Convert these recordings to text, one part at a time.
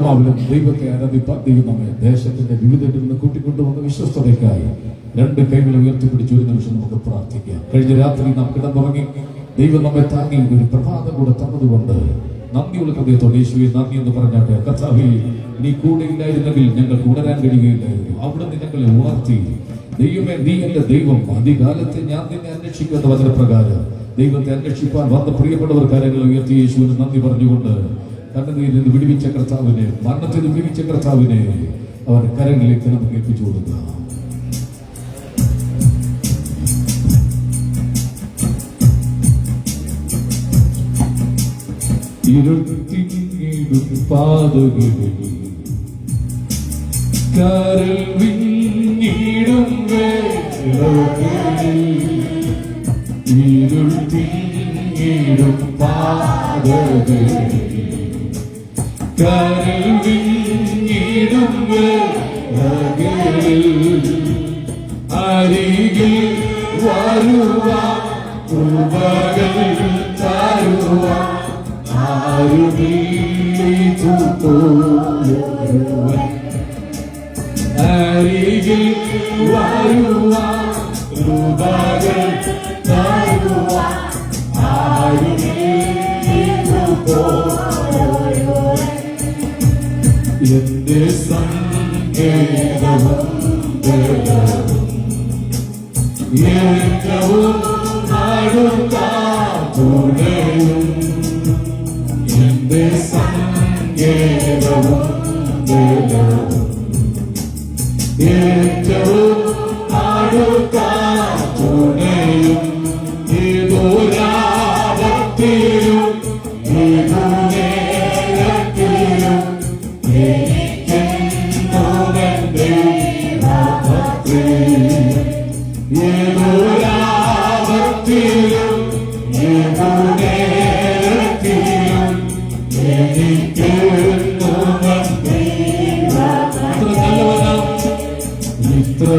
ദൈവത്തെ ആരാധിപ്പാൻ ദൈവം നമ്മെ ദേശത്തിന്റെ വിവിധത്തിൽ നിന്ന് കൂട്ടിക്കൊണ്ടുവന്ന വിശ്വസ്തതയ്ക്കായി രണ്ട് കൈകൾ ഉയർത്തിപ്പിടിച്ച് ഒരു നിമിഷം നമുക്ക് പ്രാർത്ഥിക്കാം. കഴിഞ്ഞ രാത്രി നാം കിടന്നുറങ്ങി ദൈവം നമ്മെ താങ്ങി ഒരു പ്രഭാതം കൂടെ തന്നതുകൊണ്ട് നന്ദിയുള്ള ഹൃദയത്തോടെ യേശുവേ നന്ദി എന്ന് പറഞ്ഞാട്ടെ. കർത്താവേ, നീ കൂടെ ഇല്ലായിരുന്നെങ്കിൽ ഞങ്ങൾക്ക് ഉണരാൻ കഴിയുകയില്ലായിരുന്നു. അവിടുന്ന് ഞങ്ങളെ ഉണർത്തി. ദൈവമേ, നീ എന്റെ ദൈവം. അധികാലത്ത് ഞാൻ നിന്നെ അന്വേഷിക്കുന്ന വചനപ്രകാരം ദൈവത്തെ അന്വേഷിപ്പാൻ വന്ന പ്രിയപ്പെട്ടവർ കാര്യങ്ങൾ ഉയർത്തി യേശുവിന് നന്ദി പറഞ്ഞുകൊണ്ട് കണ്ണുനീരിൽ നിന്ന് വിടുവിച്ച കർത്താവിനെ, മരണത്തിൽ വിടുവിച്ച കർത്താവിനെ അവർ കരങ്ങളിലേക്ക് നമുക്ക് എത്തിച്ചു കൊടുക്കുക. ഇരുട്ടിടും പാതകളിൽ കരൽ വിങ്ങിടും വേളകളിൽ ഇരുട്ടിടും പാതകളിൽ കരൽ വിങ്ങിടും വേളകളിൽ അരികിൽ വരുവാൻ കൃപകൾ തരുവാൻ അരികിൽ വരുവാൻ കൃപകൾ തരുവാൻ എന്റെ സങ്കേതവും ഏറ്റവും അടുത്തുണയും എന്റെ സങ്കേതവും ഏറ്റവും അടുത്തുണയും ഏതൊരാപത്തിലും ഏതുനേരത്തിലും ഏതൊരാപത്തിലും ഏതുനേരത്തിലും ഇത്ര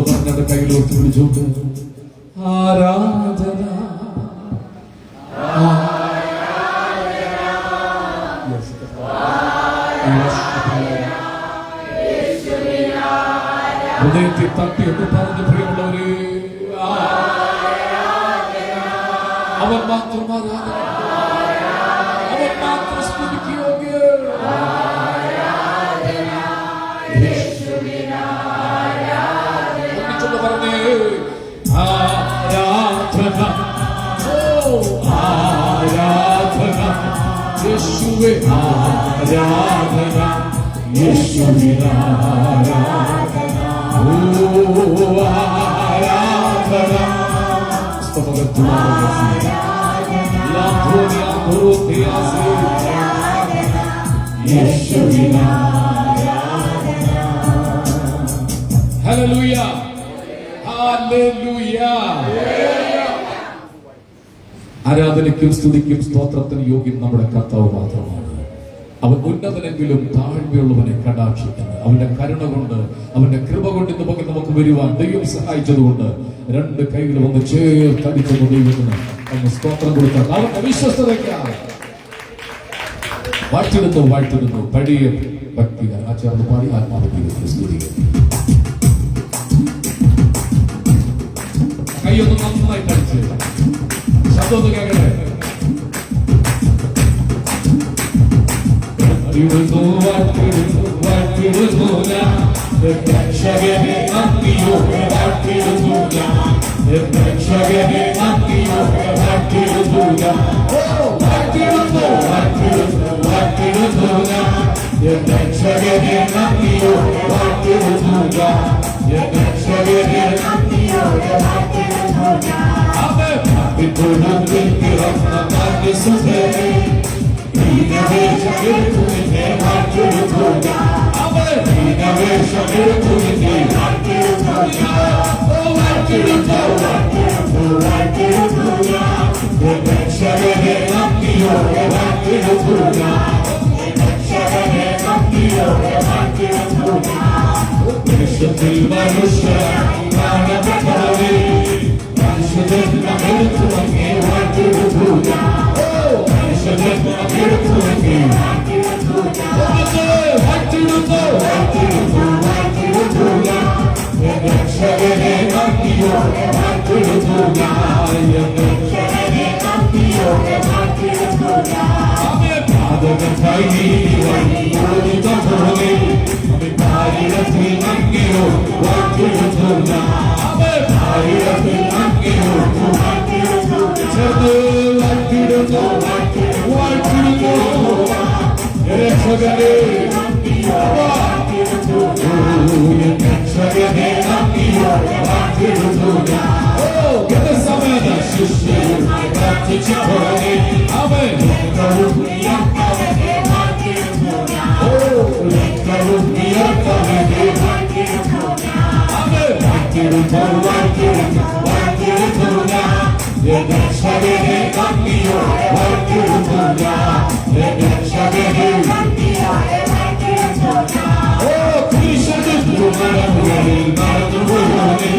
പറഞ്ഞ കയ്യിലോട്ട് വിളിച്ചോട്ട് ആരാധന Yes. ഹൃദയത്തെ തട്ടി എന്ന് പറഞ്ഞ് പ്രിയമുള്ളവരെ, അവൻ മാത്രം ആരാധന, അവൻ മാത്രം സ്തുതിക്ക് യോഗ്യൻ. ഒന്നിച്ചൊന്ന് പറഞ്ഞേ, ആരാധന, ആരാധന യേശുവേ, ആരാധന യേശുവിനാരാധന, ഓ ആരാധന. Hallelujah, hallelujah. ആരാധനയ്ക്കും സ്തുതിക്കും സ്തോത്രത്തിന് യോഗ്യം നമ്മുടെ കർത്താവ് മാത്രമാണ്. അവൻ ഉന്നതനെങ്കിലും താഴ്മയുള്ളവനെ കടാക്ഷിക്കുന്നത്. അവന്റെ കരുണ കൊണ്ട്, അവന്റെ കൃപ കൊണ്ട് നമുക്ക് വരുവാൻ ദൈവം സഹായിച്ചതുകൊണ്ട് രണ്ട് കൈകളും ഒന്ന് ചേർത്തടിച്ചത് ദൈവത്തിന് അങ്ങ് സ്തോത്രം കൊടുത്താൽ അവന്റെ വിശ്വസ്തതയ്ക്കാണ്. വാഴ്ത്തിടുന്നു പഴയ ഭക്തികൾ ആ ചേർന്ന് പാടി ആത്മാവിന്റെ സ്തുതികൾ. കൈയൊന്ന് നന്നായി കഴിച്ച് ശബ്ദം കേൾക്കട്ടെ. വാഴ്ത്തിടുന്നു ഞാൻ രക്ഷകനെ നന്ദിയോടെ, വാഴ്ത്തിടുന്നു ഞാൻ രക്ഷകനെ നന്ദിയോടെ, വാഴ്ത്തിടുന്നു ഞാൻ, വാഴ്ത്തിടുന്നു ഞാൻ രക്ഷകനെ നന്ദിയോടെ, വാഴ്ത്തിടുന്നു ഞാൻ രക്ഷകനെ നന്ദിയോടെ, വാഴ്ത്തിടുന്നു ഞാൻ. അവൻ പിറന്നതിൽ പിറന്ന ഭാഗ്യസുന്ദരി, ദീനവേഷമെടുത്തുനിന്നെ വാഴ്ത്തിടുന്നു ഞാൻ, അവൻ ദീനവേഷമെടുത്തുനിന്നെ വാഴ്ത്തിടുന്നു ഞാൻ, വാഴ്ത്തിടുന്നു ഞാൻ രക്ഷകനെ നന്ദിയോടെ, വാഴ്ത്തിടുന്നു ഞാൻ രക്ഷകനെ നന്ദിയോടെ, വാഴ്ത്തിടുന്നു ഞാൻ. ദേശത്തിൽ മനുഷ്യരായി കാണപ്പെട്ടവരെ മനുഷ്യജന്മമെടുത്തു അങ്ങേ വാഴ്ത്തിടുന്നു ഞാൻ, മനുഷ്യജന്മമെടുത്തുവെങ്കിൽ വാഴ്ത്തിടുന്നു ഞാൻ രക്ഷകനെ നന്ദിയോടെ, വാഴ്ത്തിടുന്നു ഞാൻ രക്ഷകനെ നന്ദിയോടെ, വാഴ്ത്തിടുന്നു ഞാൻ. പാതകമായി വഴിയോടിതപോലെ ഭാര്യത്തിൽ അങ്ങയോ വാഴ്ത്തിടുന്നു ഞാൻ, ഭാര്യത്തിൽ അങ്ങയോ വാഴ്ത്തിടുന്നു, ചേർന്ന് വാഴ്ത്തിടുന്നു, വാഴ്ത്തിടുന്നു രക്ഷകനെ രക്ഷകനെ നന്ദിയോടെ, വാഴ്ത്തിടുന്നു ഞാൻ. സമയത്ത് ശിഷ്യരും പ്രാർത്ഥിച്ചപോലെ അവൻ രക്ഷകനെ നന്ദിയോടെ, വാഴ്ത്തിടുന്നു ഞാൻ രക്ഷകനെ നന്ദിയോടെ, വാഴ്ത്തിടുന്നു ഞാൻ. ഓ കുരിശെടുത്തു മരമുകളിൽ നടന്നുപോയി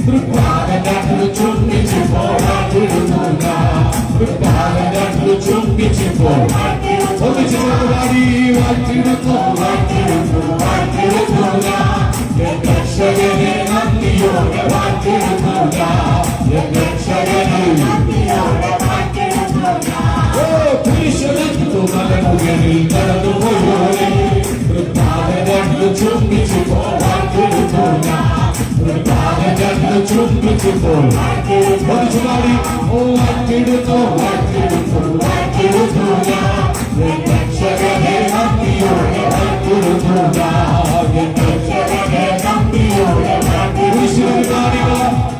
തൃപ്പാദങ്ങൾ ചുംബിച്ചപ്പോൾ വാഴ്ത്തിടുന്നു ഞാൻ, തൃപ്പാദങ്ങൾ ചുംബിച്ചപ്പോൾ ഒന്നിച്ച് പാടി വാഴ്ത്തിടുന്നു, വാഴ്ത്തിടുന്നു, വാഴ്ത്തിടുന്നു ഞാൻ രക്ഷകനെ നന്ദിയോടെ, വാഴ്ത്തിടുന്നു ഞാൻ രക്ഷകനെ നന്ദിയോടെ, വാഴ്ത്തിടുന്നു ഞാൻ. ഓ കുരിശെടുത്തു മലമുകളിൽ നടന്നുപോയി തൃപ്പാദങ്ങൾ ചുംബിച്ചപ്പോൾ വാഴ്ത്തിടുന്നു ഞാൻ, തൃപ്പാദങ്ങൾ ചുംബിച്ചപ്പോൾ ഒന്നിച്ച് പാടി ഓ വാഴ്ത്തിടുന്നു, വാഴ്ത്തിടുന്നു, വാഴ്ത്തിടുന്നു ഞാൻ രക്ഷകനെ നന്ദിയോടെ, വാഴ്ത്തിടുന്നു ഞാൻ രക്ഷകനെ നന്ദിയോടെ, വാഴ്ത്തിടുന്നു.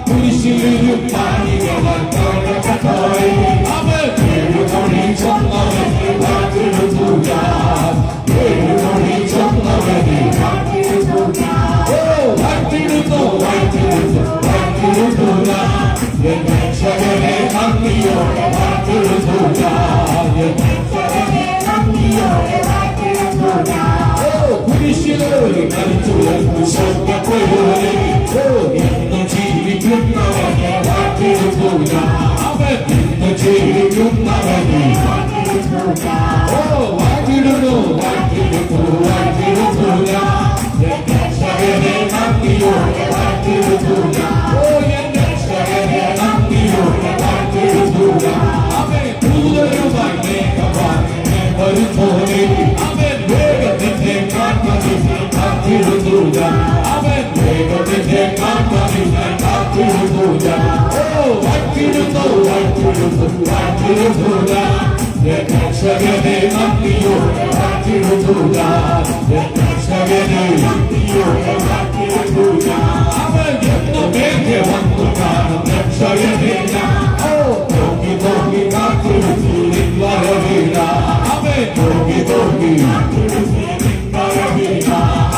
കുരിശിലും പാണികളാൽ കാണപ്പെട്ടോയി അവൻ ഏഴുമൊഴി ചൊന്നവനെ വാഴ്ത്തിടുന്നു ഞാൻ, ഏഴുമൊഴി ചൊന്നവനെ വാഴ്ത്തിടുന്നു ഞാൻ. ഓ വാഴ്ത്തിടുന്നു, വാഴ്ത്തിടുന്നു, വാഴ്ത്തിടുന്നു ഞാൻ രക്ഷകനെ നന്ദിയോടെ, വാഴ്ത്തിടുന്നു ഞാൻ രക്ഷകനെ നന്ദിയോടെ, വാഴ്ത്തിടുന്നു ഞാൻ. ഓ കുരിശിലും ഞാൻ അവൻ ദൈവത്തിന്റെ കാന്തലിൽ ഞാൻ കാത്തിരുന്നു ഞാൻ വാഴ്ത്തിരുന്നു വാഴ്ത്തിരുന്നു വാഴ്ത്തിരുന്നു ഞാൻ രക്ഷകനെ നന്ദിയോടെ വാഴ്ത്തിരുന്നു ഞാൻ രക്ഷകനെ നന്ദിയോടെ വാഴ്ത്തിരുന്നു ഞാൻ അവൻ എന്ന മേഘെ വന്നു കാണും രക്ഷകനെ ഞാൻ നോക്കി നോക്കി കാത്തിരുന്നു വരവില്ല അവൻ നോക്കി നോക്കി വരവില്ല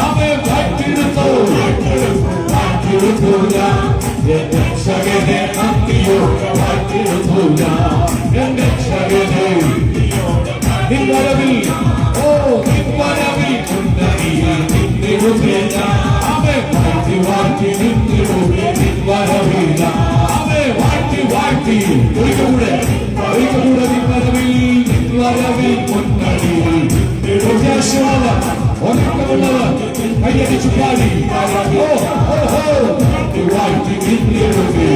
അവൻ വാഴ്ത്തിരുന്നു വാഴ്ത്തിരുന്നു ഞാൻ രക്ഷകനെ നന്ദിയോടെ വാഴ്ത്തിരുന്നു ഞാൻ രക്ഷകനെ നിൻവരവിൽ നിൻവരവിൽ കുന്നരിയിൽ നിന്നിടുമേ ഞാൻ അവൻ വാഴ്ത്തി വാഴ്ത്തി നിന്നിടുമേ നിൻവരവില്ല അവൻ വാഴ്ത്തി വാഴ്ത്തി ഒരിക്കകൂടെ നിൻവരവിൽ നിൻവരവിൽ കുന്നരിയിൽ പ്രത്യാശയുള്ളവർ ഉറക്കമുള്ളവർ കൈയടിച്ചു പാടി വാഴ്ത്തി നിന്നിടുമേ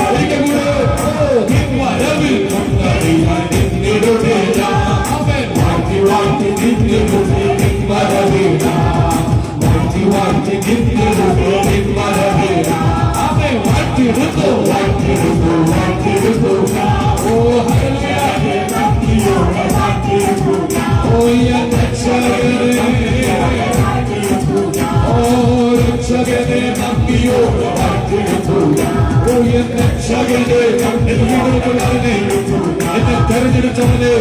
ഒരിക്കകൂടെ നിൻവരവിൽ കുന്നരിയിൽ നിന്നിടുമേ അവൻ വാഴ്ത്തി വാഴ്ത്തി നിന്നിടുമേ നിൻവരവില്ല വാഴ്ത്തി വാഴ്ത്തി നിന്നിടുമേ നിൻവരവില്ല അവൻ വാഴ്ത്തിടുന്നു വാഴ്ത്തിടുന്നു വാഴ്ത്തിടുന്നു രക്ഷകനെ നന്ദിയോടെ വാഴ്ത്തിടുന്നു രക്ഷകനെ എന്നെ തെരഞ്ഞെടുത്തവനെ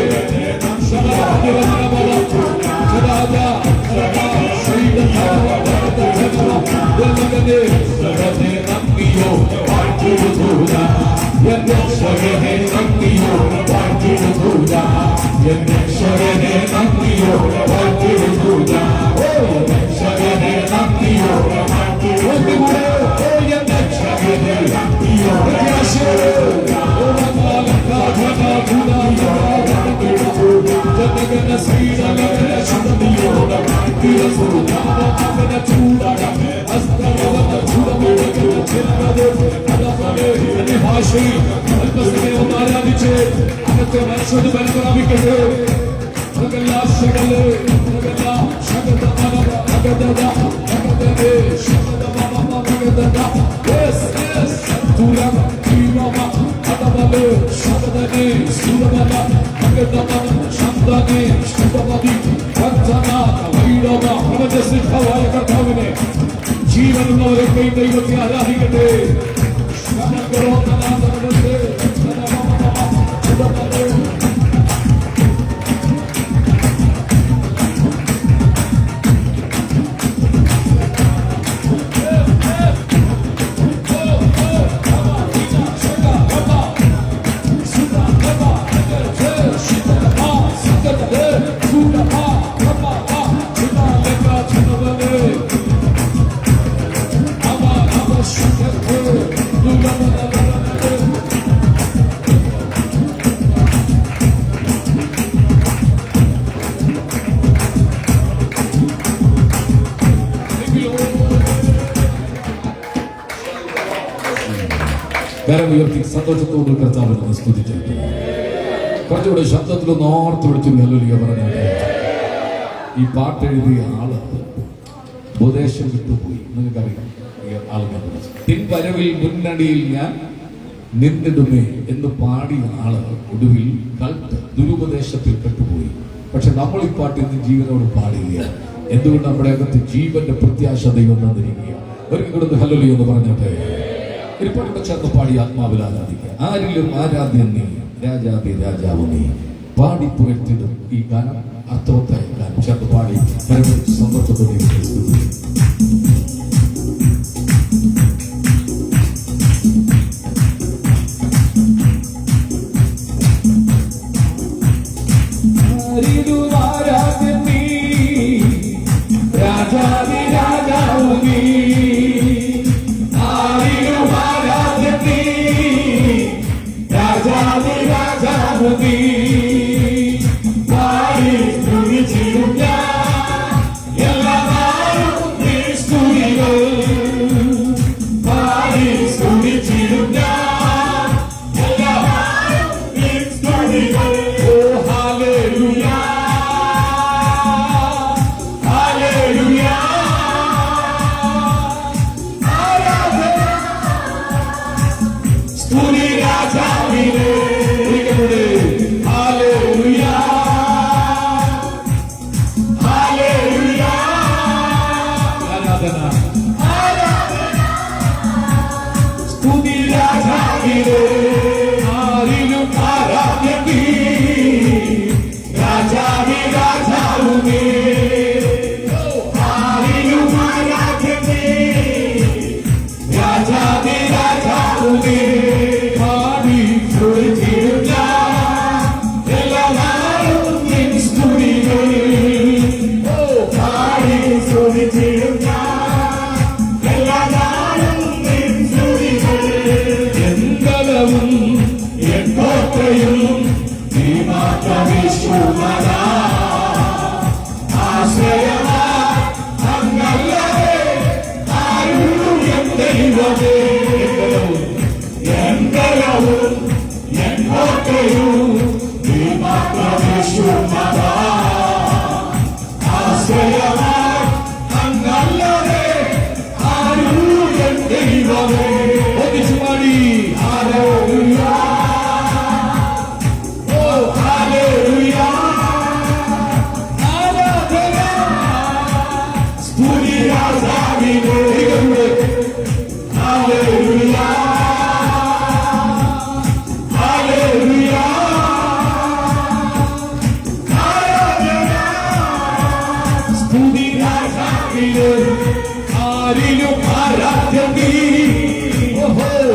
നന്ദിയോ വാഴ്ത്തിടുന്നു രക്ഷകനെ നന്ദിയോ വാഴ്ത്തിടുന്നു രക്ഷകനെ നന്ദിയോ വാഴ്ത്തിടുന്നു രക്ഷകനെ നന്ദിയോ വാഴ്ത്തിടുന്നു രക്ഷകനെ നന്ദിയോ ഭാഷയിൽ അല്പസമയം ആരാധിച്ച് അന്നത്തെ മനസ്സോട് ബലപ്രാപിക്കട്ടെ കർത്താവിനെ ജീവനുള്ളവരൊക്കെ ദൈവത്തെ ആരാധിക്കട്ടെ. കരം ഉയർത്തി സന്തോഷത്തോട് കർത്താവിനെ സ്തുതിച്ചിട്ട് കുറച്ചുകൂടെ ശബ്ദത്തിലൊന്ന് ഓർത്ത് വിളിച്ചു ഹല്ലേലൂയ പറഞ്ഞാട്ടെ. ഈ പാട്ട് എഴുതിയ ആള് ഉപദേശം വിട്ടുപോയി. നിങ്ങൾക്കറിയാം ഈ ആളിനെ കുറിച്ച്. തിൻവരവിൽ മുന്നണിയിൽ ഞാൻ നിന്നിടുമേ എന്ന് പാടിയ ആള് ഒടുവിൽ ദുരുപദേശത്തിൽ പെട്ടുപോയി. പക്ഷെ നമ്മൾ ഈ പാട്ട് ഇന്ന് ജീവനോട് പാടുക. എന്തുകൊണ്ട് നമ്മുടെ അകത്ത് ജീവന്റെ പ്രത്യാശ ദൈവം തന്നിരിക്കുക. ഒരിക്കൽ കൂടെ ഹല്ലേലൂയ എന്ന് പറഞ്ഞാട്ടെ. ഇരിപ്പാടൊക്കെ ചേർന്ന് പാടി ആത്മാവിൽ ആരാധിക്കുക. ആരിലും ആരാധ്യൻ നീ, രാജാതി രാജാവ് നീ. പാടി പുകഴ്ത്തിടും ഈ ഗാനം, അർത്ഥവത്തായ ഗാനം ചേർന്ന് പാടി സന്തോഷത്തോടെ Studio രാജാവിനെ ആരിലും ആരാധ്യം നീ രാജാവി രാജാവുമേ ആരിലും ആരാധ്യം നീ രാജാവി രാജാവുമേ പാടി സ്തുതിച്ചിടുക എല്ലാ നാളും നിൻ സ്തുതികൾ പാടി സ്തുതിച്ചിടുക എല്ലാ നാളും നിൻ സ്തുതികൾ എന്തലവും എക്കോട്ടയും നീ മാത്രമേശ്വരനാ ആശ്രയമാ അങ്ങല്ലാതെ ആരുള്ളൂ എൻ ദൈവമേ എന്തലവും എക്കോട്ടയും നീ മാത്രമേശ്വരനാ ആശ്രയമാ അങ്ങല്ലാതെ ആരുള്ളൂ എൻ ദൈവമേ ഒന്നിച്ചു പാടി ഹല്ലേലൂയ ആരിലും ആരാധ്യം നീ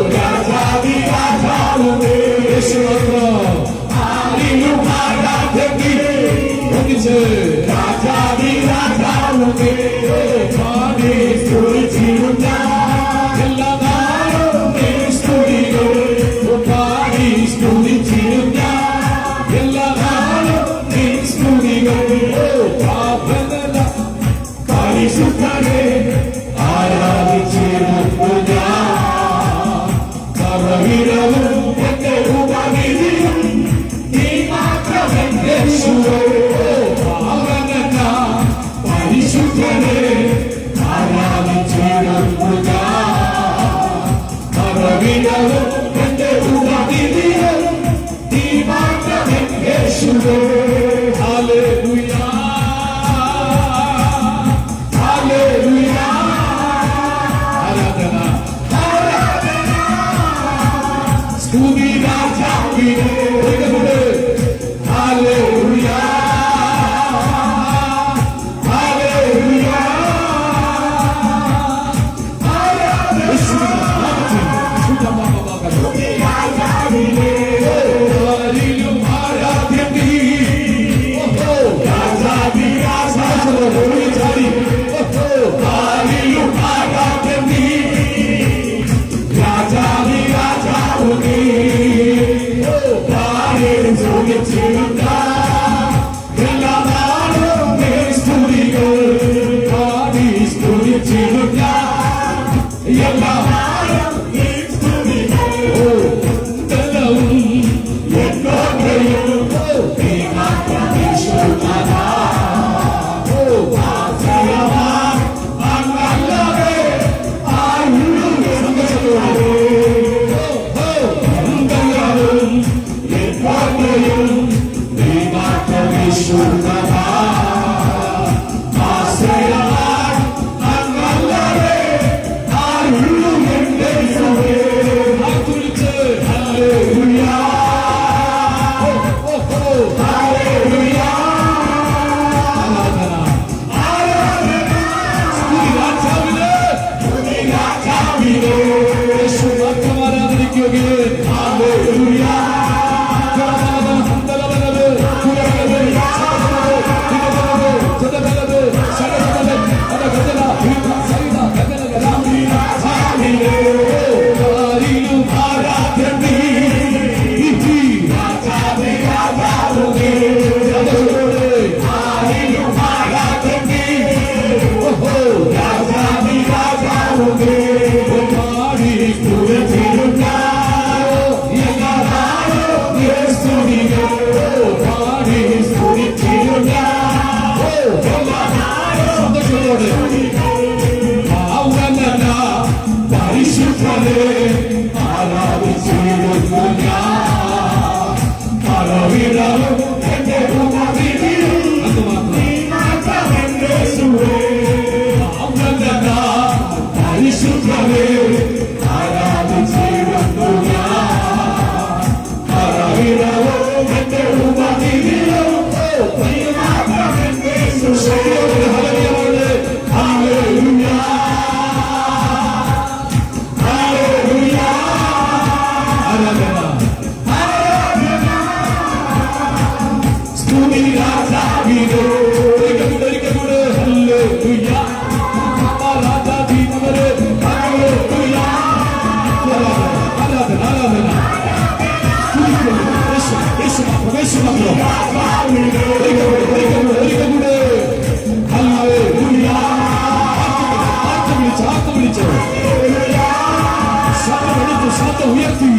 രാജാവി രാജാവുമേ ആരിലും ആരാധ്യം നീ ഒന്നിച്ച് രാജാവി രാജാവുമേ പാടി സ്തുതിച്ചിടുക എല്ലാ നാളും നീ സ്തുതികൾ പാടി സ്തുതിച്ചിടുക എല്ലാ നാളും നീ സ്തുതികൾ പാപനല പരിശുദ്ധനെ ആരാധിച്ചിരുന്നു ഞാൻ കറവിരവും എന്റെ ഉപനിധിയും നീ മാത്രം എന്റെ പാവനന പരിശുദ്ധനെ ആരാധിച്ചിരുന്നു ഞാൻ കറവിരവും എന്റെ ഉപനിധിയും നീ മാത്രം എന്റെ ഹല്ലേലൂയ സ്തുതി രാജാവിനെ ഹല്ലേലൂയ ഹല്ലേലൂയ സ്തുതി രാജാവിനെ ആരിലും ആരാധ്യം നീ രാജാവി രാജാവുമേ ആരിലും ആരാധ്യം നീ രാജാവി രാജാവുമേ പാടി സ്തുതിച്ചിടുക എല്ലാ നാളും നീ സ്തുതികൾ പാടി സ്തുതിച്ചിടുക എല്ലാ നാളും നീ സ്തുതികൾ എന്തലവും എക്കോട്ടയും നീ മാത്രമേശ്വരനാ ആശ്രയമാ അങ്ങല്ലാതെ ആരുള്ളൂ സന്തോഷത്തോടെ നീ മാത്രമേശ്വരനാ ആശ്രയമാ അങ്ങല്ലാതെ ആരുള്ളൂ എൻ ദൈവമേ ഹല്ലേലൂയ ഹല്ലേലൂയ ആരാധന സ്തുതി രാജാവിനെ യേശു മാത്രം ആരാധിക്കുകയേ ഹല്ലേലൂയ പരിശുദ്ധ ശാന്തം വിളിച്ചു, ശബ്ദം എടുത്തു, ശബ്ദം ഉയർത്തി.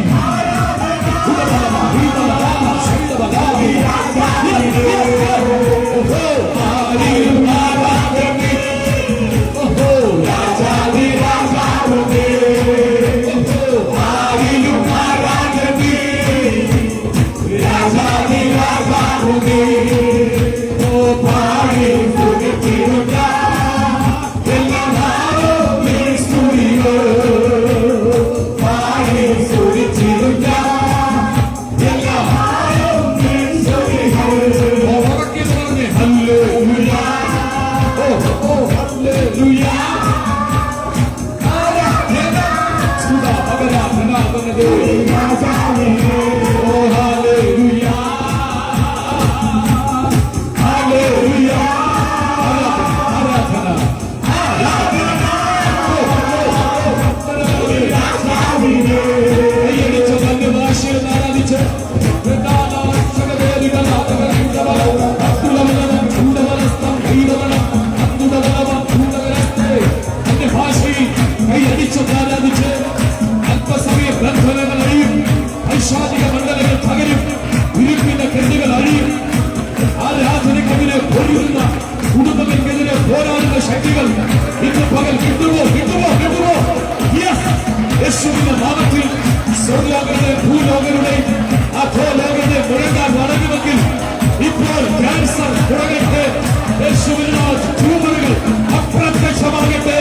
കുടുംബങ്ങൾക്കെതിരെ പോരാടുന്ന ശക്തികൾ ഇന്ന് പകൽ കിട്ടുമോ? യേശുവിന്റെ നാമത്തിൽ സ്വർലോകരുടെ ഭൂലോകരുടെ അധോലോകരുടെ മുഴങ്ങാൻ വളരുമെങ്കിൽ ഇപ്പോൾ ക്യാൻസർ തുടങ്ങട്ടെ. യേശുവിന്റെ ട്യൂമറുകൾ അപ്രത്യക്ഷമാകട്ടെ.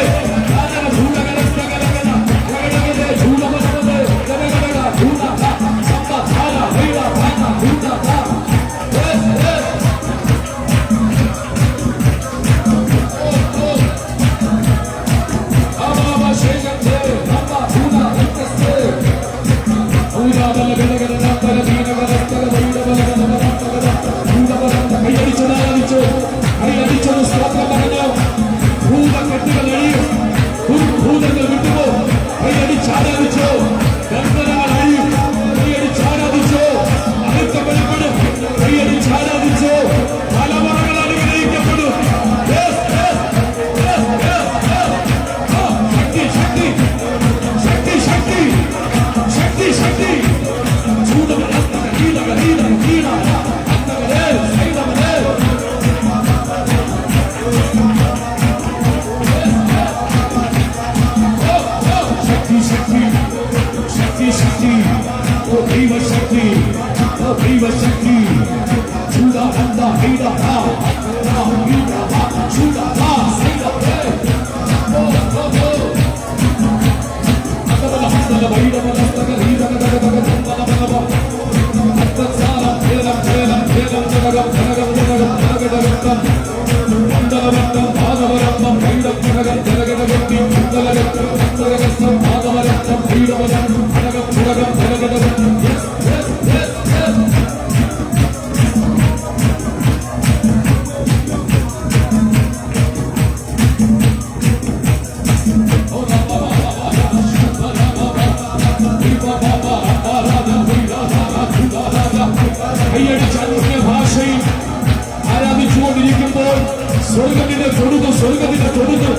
സ്വർഗത്തിന്റെ തൊടുത്ത്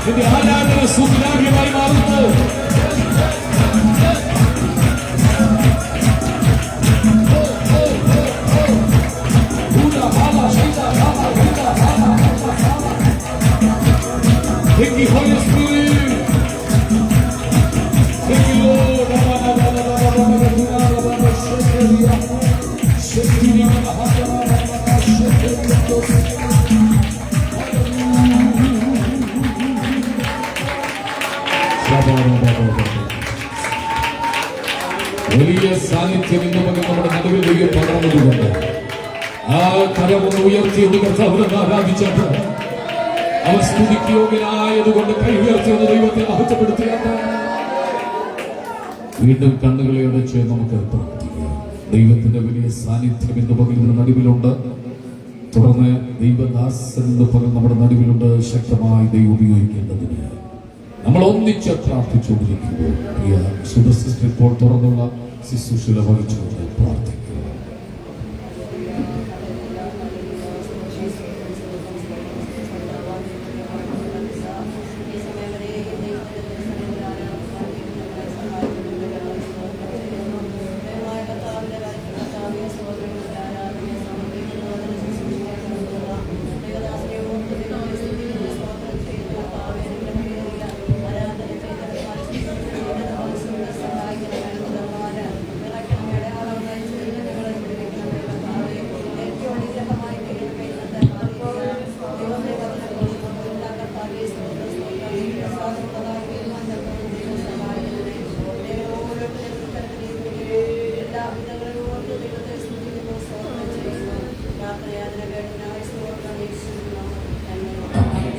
ഇത് ആരാധന സുഖലാഭ്യമായി മാറുന്നു. Thank you, Holy Spirit. Thank you, Lord. വലിയ സാന്നിധ്യം ഇന്ന് നമ്മുടെ നടുവിലേക്ക് പകർന്നതുകൊണ്ട് ആ കരമൊന്ന് ഉയർത്തിയത് കർത്താവിനെ ആരാധിച്ചിട്ട് അവർ സ്തുതിക്ക് യോഗ്യനായതുകൊണ്ട് കൈ ഉയർത്തിയത് ദൈവത്തെ മഹത്വപ്പെടുത്തിയാണ്. വീണ്ടും കണ്ണുകളെ അടച്ച് നമുക്ക് പ്രാർത്ഥിക്കാം. ദൈവത്തിന്റെ വലിയ സാന്നിധ്യം ഇന്ന് പകൽ നടുവിലുണ്ട്. തുടർന്ന് ദൈവദാസൻ ഇന്ന് പകൽ നമ്മുടെ നടുവിലുണ്ട്. ശക്തമായി ദൈവം ഉപയോഗിക്കേണ്ടതിന് നമ്മൾ ഒന്നിച്ച് പ്രാർത്ഥിച്ചുകൊണ്ടിരിക്കുമ്പോൾ പ്രിയ സുബസിസ്റ്റർ ഇപ്പോൾ തുറന്നുള്ള ശുശ്രൂഷ വഹിച്ചുകൊണ്ട് പ്രാർത്ഥിക്കുക.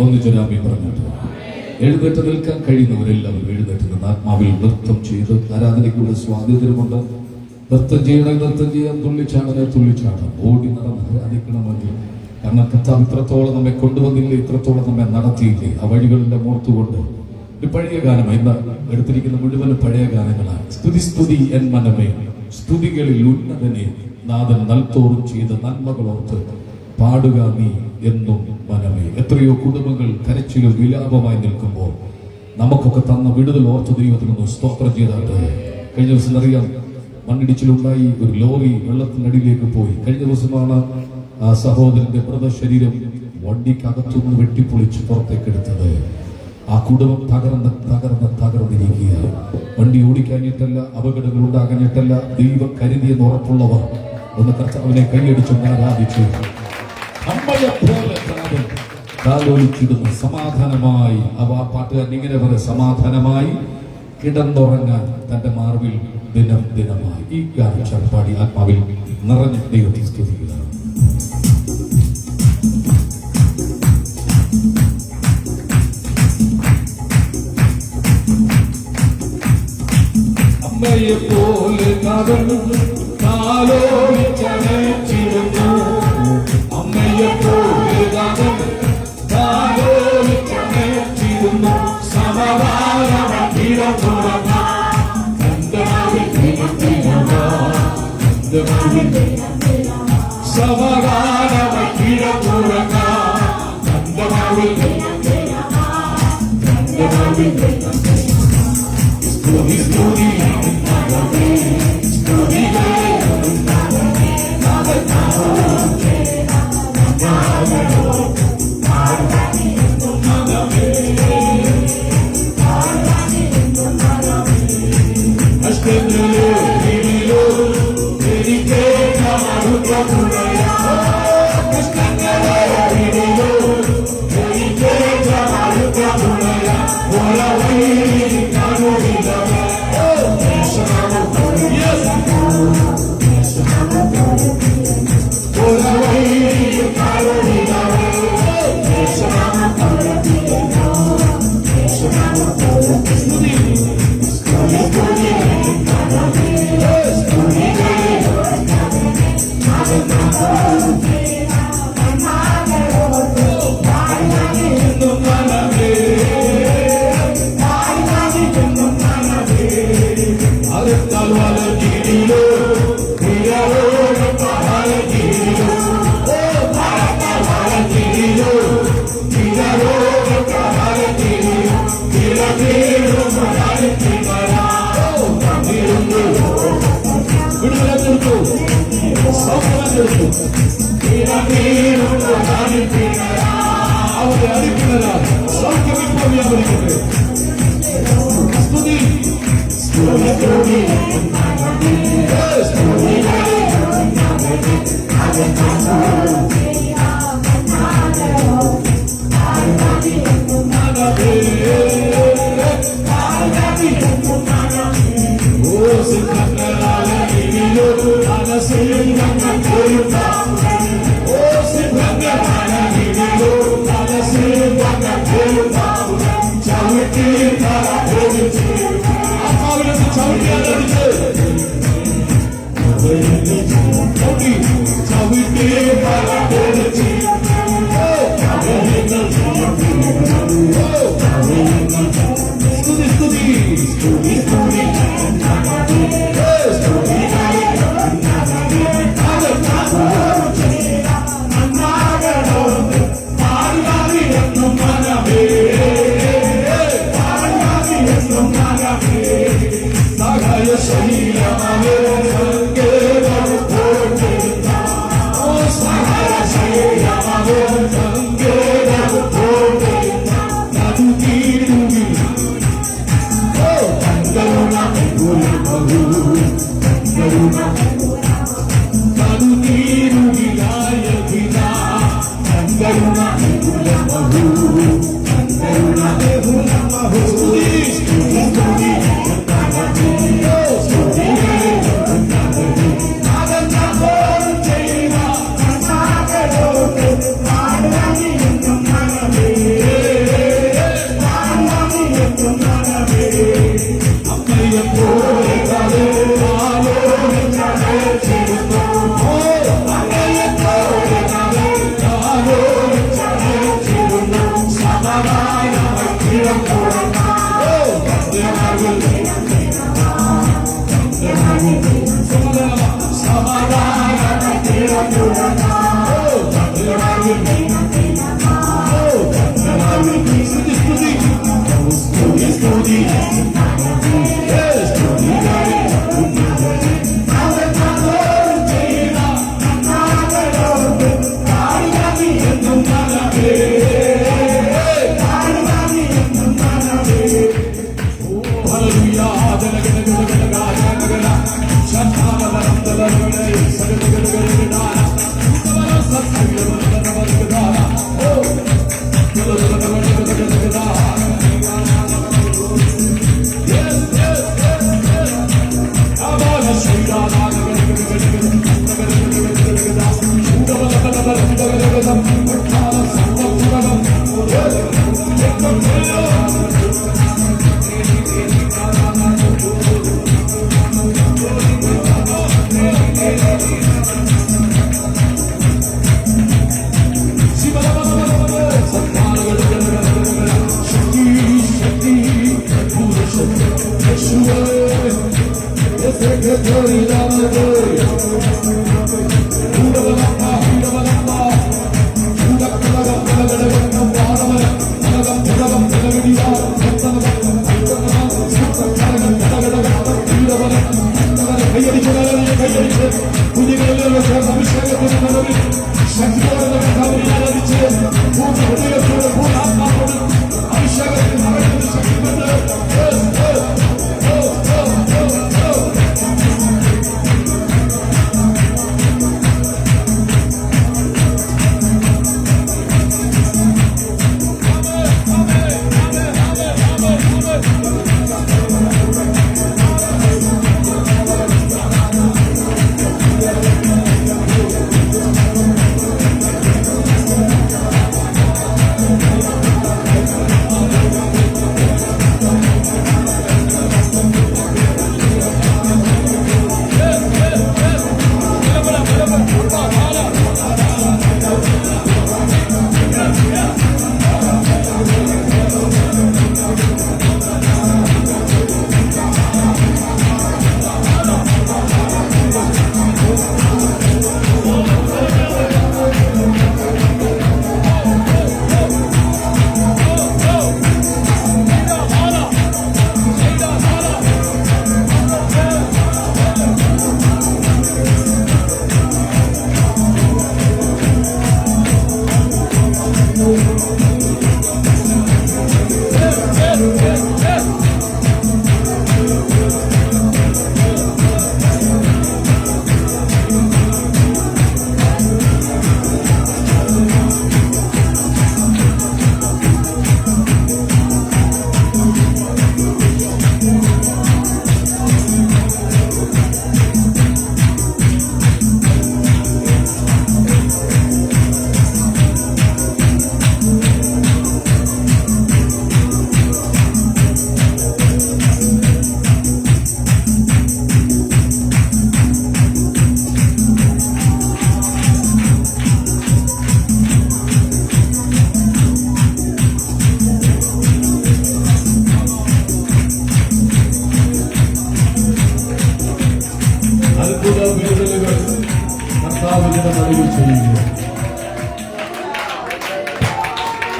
ഒന്നിച്ചൊരാമി പറഞ്ഞിട്ട് എഴുന്നേറ്റ് നിൽക്കാൻ കഴിയുന്നവരെല്ലാവരും എഴുന്നേറ്റ് നിന്ന് ആത്മാവിൽ നൃത്തം ചെയ്ത് ആരാധനയ്ക്കുള്ള സ്വാതന്ത്ര്യമുണ്ട്. നൃത്തം ചെയ്യണമെങ്കിൽ നൃത്തം ചെയ്യാൻ, തുള്ളിച്ചാടാം, ഓടി നടന്ന് ആരാധിക്കണമെങ്കിൽ. കാരണം കർത്താവ് ഇത്രത്തോളം നമ്മെ കൊണ്ടുവന്നില്ലേ, ഇത്രത്തോളം നമ്മെ നടത്തിയില്ലേ. ആ വഴികളെല്ലാം ഓർത്തുകൊണ്ട് ഒരു പഴയ ഗാനം, ഇന്ന് എടുത്തിരിക്കുന്ന മുഴുവനും പഴയ ഗാനങ്ങളാണ്. സ്തുതി എൻ മനമേ, സ്തുതികളിൽ ഉന്നതനെ നാഥൻ നൽത്തോറും ചെയ്ത നന്മകളോർത്ത് പാടുക നീ എന്നും മനമേ. എത്രയോ കുടുംബങ്ങൾ കരച്ചിലും വിലാപമായി നിൽക്കുമ്പോൾ നമുക്കൊക്കെ തന്ന വിടുതൽ ഓർത്ത് ദൈവത്തിനൊന്ന് സ്തോത്രം ചെയ്താട്ട്. കഴിഞ്ഞ ദിവസം അറിയാം, മണ്ണിടിച്ചിലുണ്ടായി, ഒരു ലോറി വെള്ളത്തിനടിയിലേക്ക് പോയി. കഴിഞ്ഞ ദിവസമാണ് ആ സഹോദരന്റെ മൃതശരീരം വണ്ടിക്കകത്തുനിന്ന് വെട്ടിപ്പൊളിച്ച് പുറത്തേക്കെടുത്തത്. ആ കുടുംബം തകർന്നിരിക്കുക. വണ്ടി ഓടിക്കാഞ്ഞിട്ടല്ല, അപകടങ്ങൾ ഉണ്ടാകാഞ്ഞിട്ടല്ല, ദൈവം കരുതിയെന്ന് ഉറപ്പുള്ളവർ ഒന്ന് കർത്താവിനെ കൈയടിച്ചു ആരാധിച്ചു. അമ്മയെപ്പോലെ താലോലിച്ചിടുന്ന സമാധാനമായി, അവ പാട്ടുകാരൻ ഇങ്ങനെ പറയും, സമാധാനമായി കിടന്നുറങ്ങാൻ തന്റെ മാർവിൽ ദിനമായി. ഈ ഗാനം പാടി ആത്മാവിൽ നിറഞ്ഞ ദൈവത്തെ സ്തുതിക്കുക. അമ്മയെപ്പോലെ താലോലിച്ചണച്ചിരുന്നു, അമ്മയെപ്പോലെ താലോലിച്ചണച്ചിരുന്നു. Sahara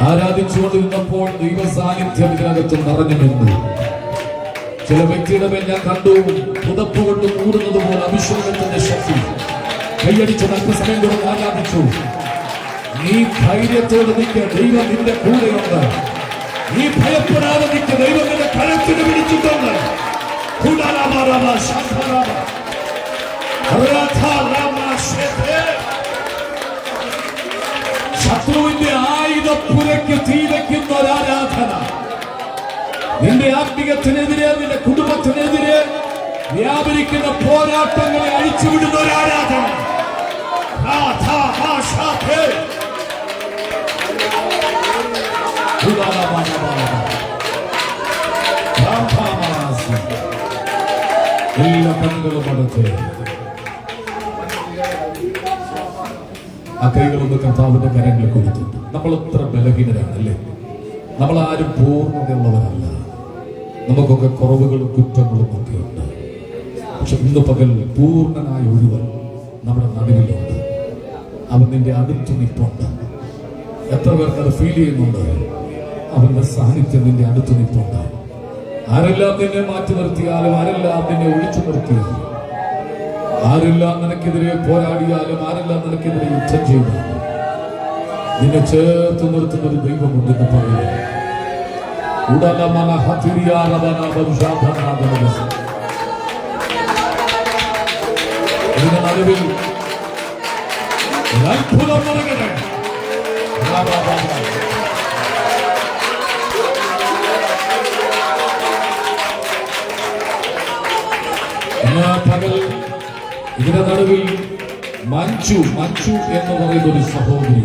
ആരാധിച്ചുകൊണ്ടിരുന്നപ്പോൾ ദൈവ സാന്നിധ്യം ഇതിനകത്ത് നിറഞ്ഞു നിന്നു. ചില വ്യക്തിയുടെ മേൽ ഞാൻ കണ്ടു പുതപ്പ് കൊണ്ട് കൂടുന്നത് പോലെ അഭിഷേകത്തിന്റെ ശക്തി. കൈയടിച്ച് അല്പസമയം കൊണ്ട് ആരാധിച്ചു. നീ ധൈര്യത്തോട് നിൽക്കുക, ദൈവം നിന്റെ കൂടെയുണ്ട്. നീ ഭയപ്പെടാതെ നിൽക്കുക, ദൈവം നിന്റെ കരത്തിന് പിടിച്ചിട്ടുണ്ട്. ശത്രുവിന്റെ ആയുധപ്പുരയ്ക്ക് തീ വയ്ക്കുന്ന ഒരാരാധന. നിന്റെ ആത്മീയത്തിനെതിരെ, നിന്റെ കുടുംബത്തിനെതിരെ വ്യാപരിക്കുന്ന പോരാട്ടങ്ങളെ അഴിച്ചുവിടുന്ന ഒരാരാധന. എല്ലാ കണ്ണുകളും അടച്ച് ആ കൈകളൊന്ന് കർത്താവിന്റെ കരങ്ങളിൽ കൊടുത്തിട്ട്. നമ്മൾ എത്ര ബലഹീനരാണ് അല്ലേ? നമ്മളാരും പൂർണ്ണതയുള്ളവരല്ല. നമുക്കൊക്കെ കുറവുകളും കുറ്റങ്ങളും ഒക്കെ ഉണ്ട്. പക്ഷെ ഇന്ന് പകൽ പൂർണ്ണനായ ഒരുവൻ നമ്മുടെ നടുവിലുണ്ട്. അവൻ നിന്റെ അടുത്ത് നിൽപ്പുണ്ട്. എത്ര പേർക്ക് അത് ഫീൽ ചെയ്യുന്നുണ്ട്? അവന്റെ സാന്നിധ്യം നിന്റെ അടുത്ത് നിൽപ്പുണ്ട്. ആരെല്ലാം നിന്നെ മാറ്റി നിർത്തിയാലും, ആരെല്ലാം നിന്നെ ഒഴിച്ചു നിർത്തിയാലും, ആരെല്ലാം നിനക്കെതിരെ പോരാടിയാലും, ആരെല്ലാം നിനക്കെതിരെ യുദ്ധം ചെയ്താലും നിന്നെ ചേർത്ത് നിർത്തുന്ന ഒരു ദൈവമുണ്ടെന്ന് പറയുന്നു. ഇതിന്റെ നടുവിൽ അത്ഭുതം നടക്കട്ടെ. പകൽ ഇതിന്റെ നടുവിൽ മഞ്ജു എന്ന് പറയുന്ന ഒരു സഹോദരി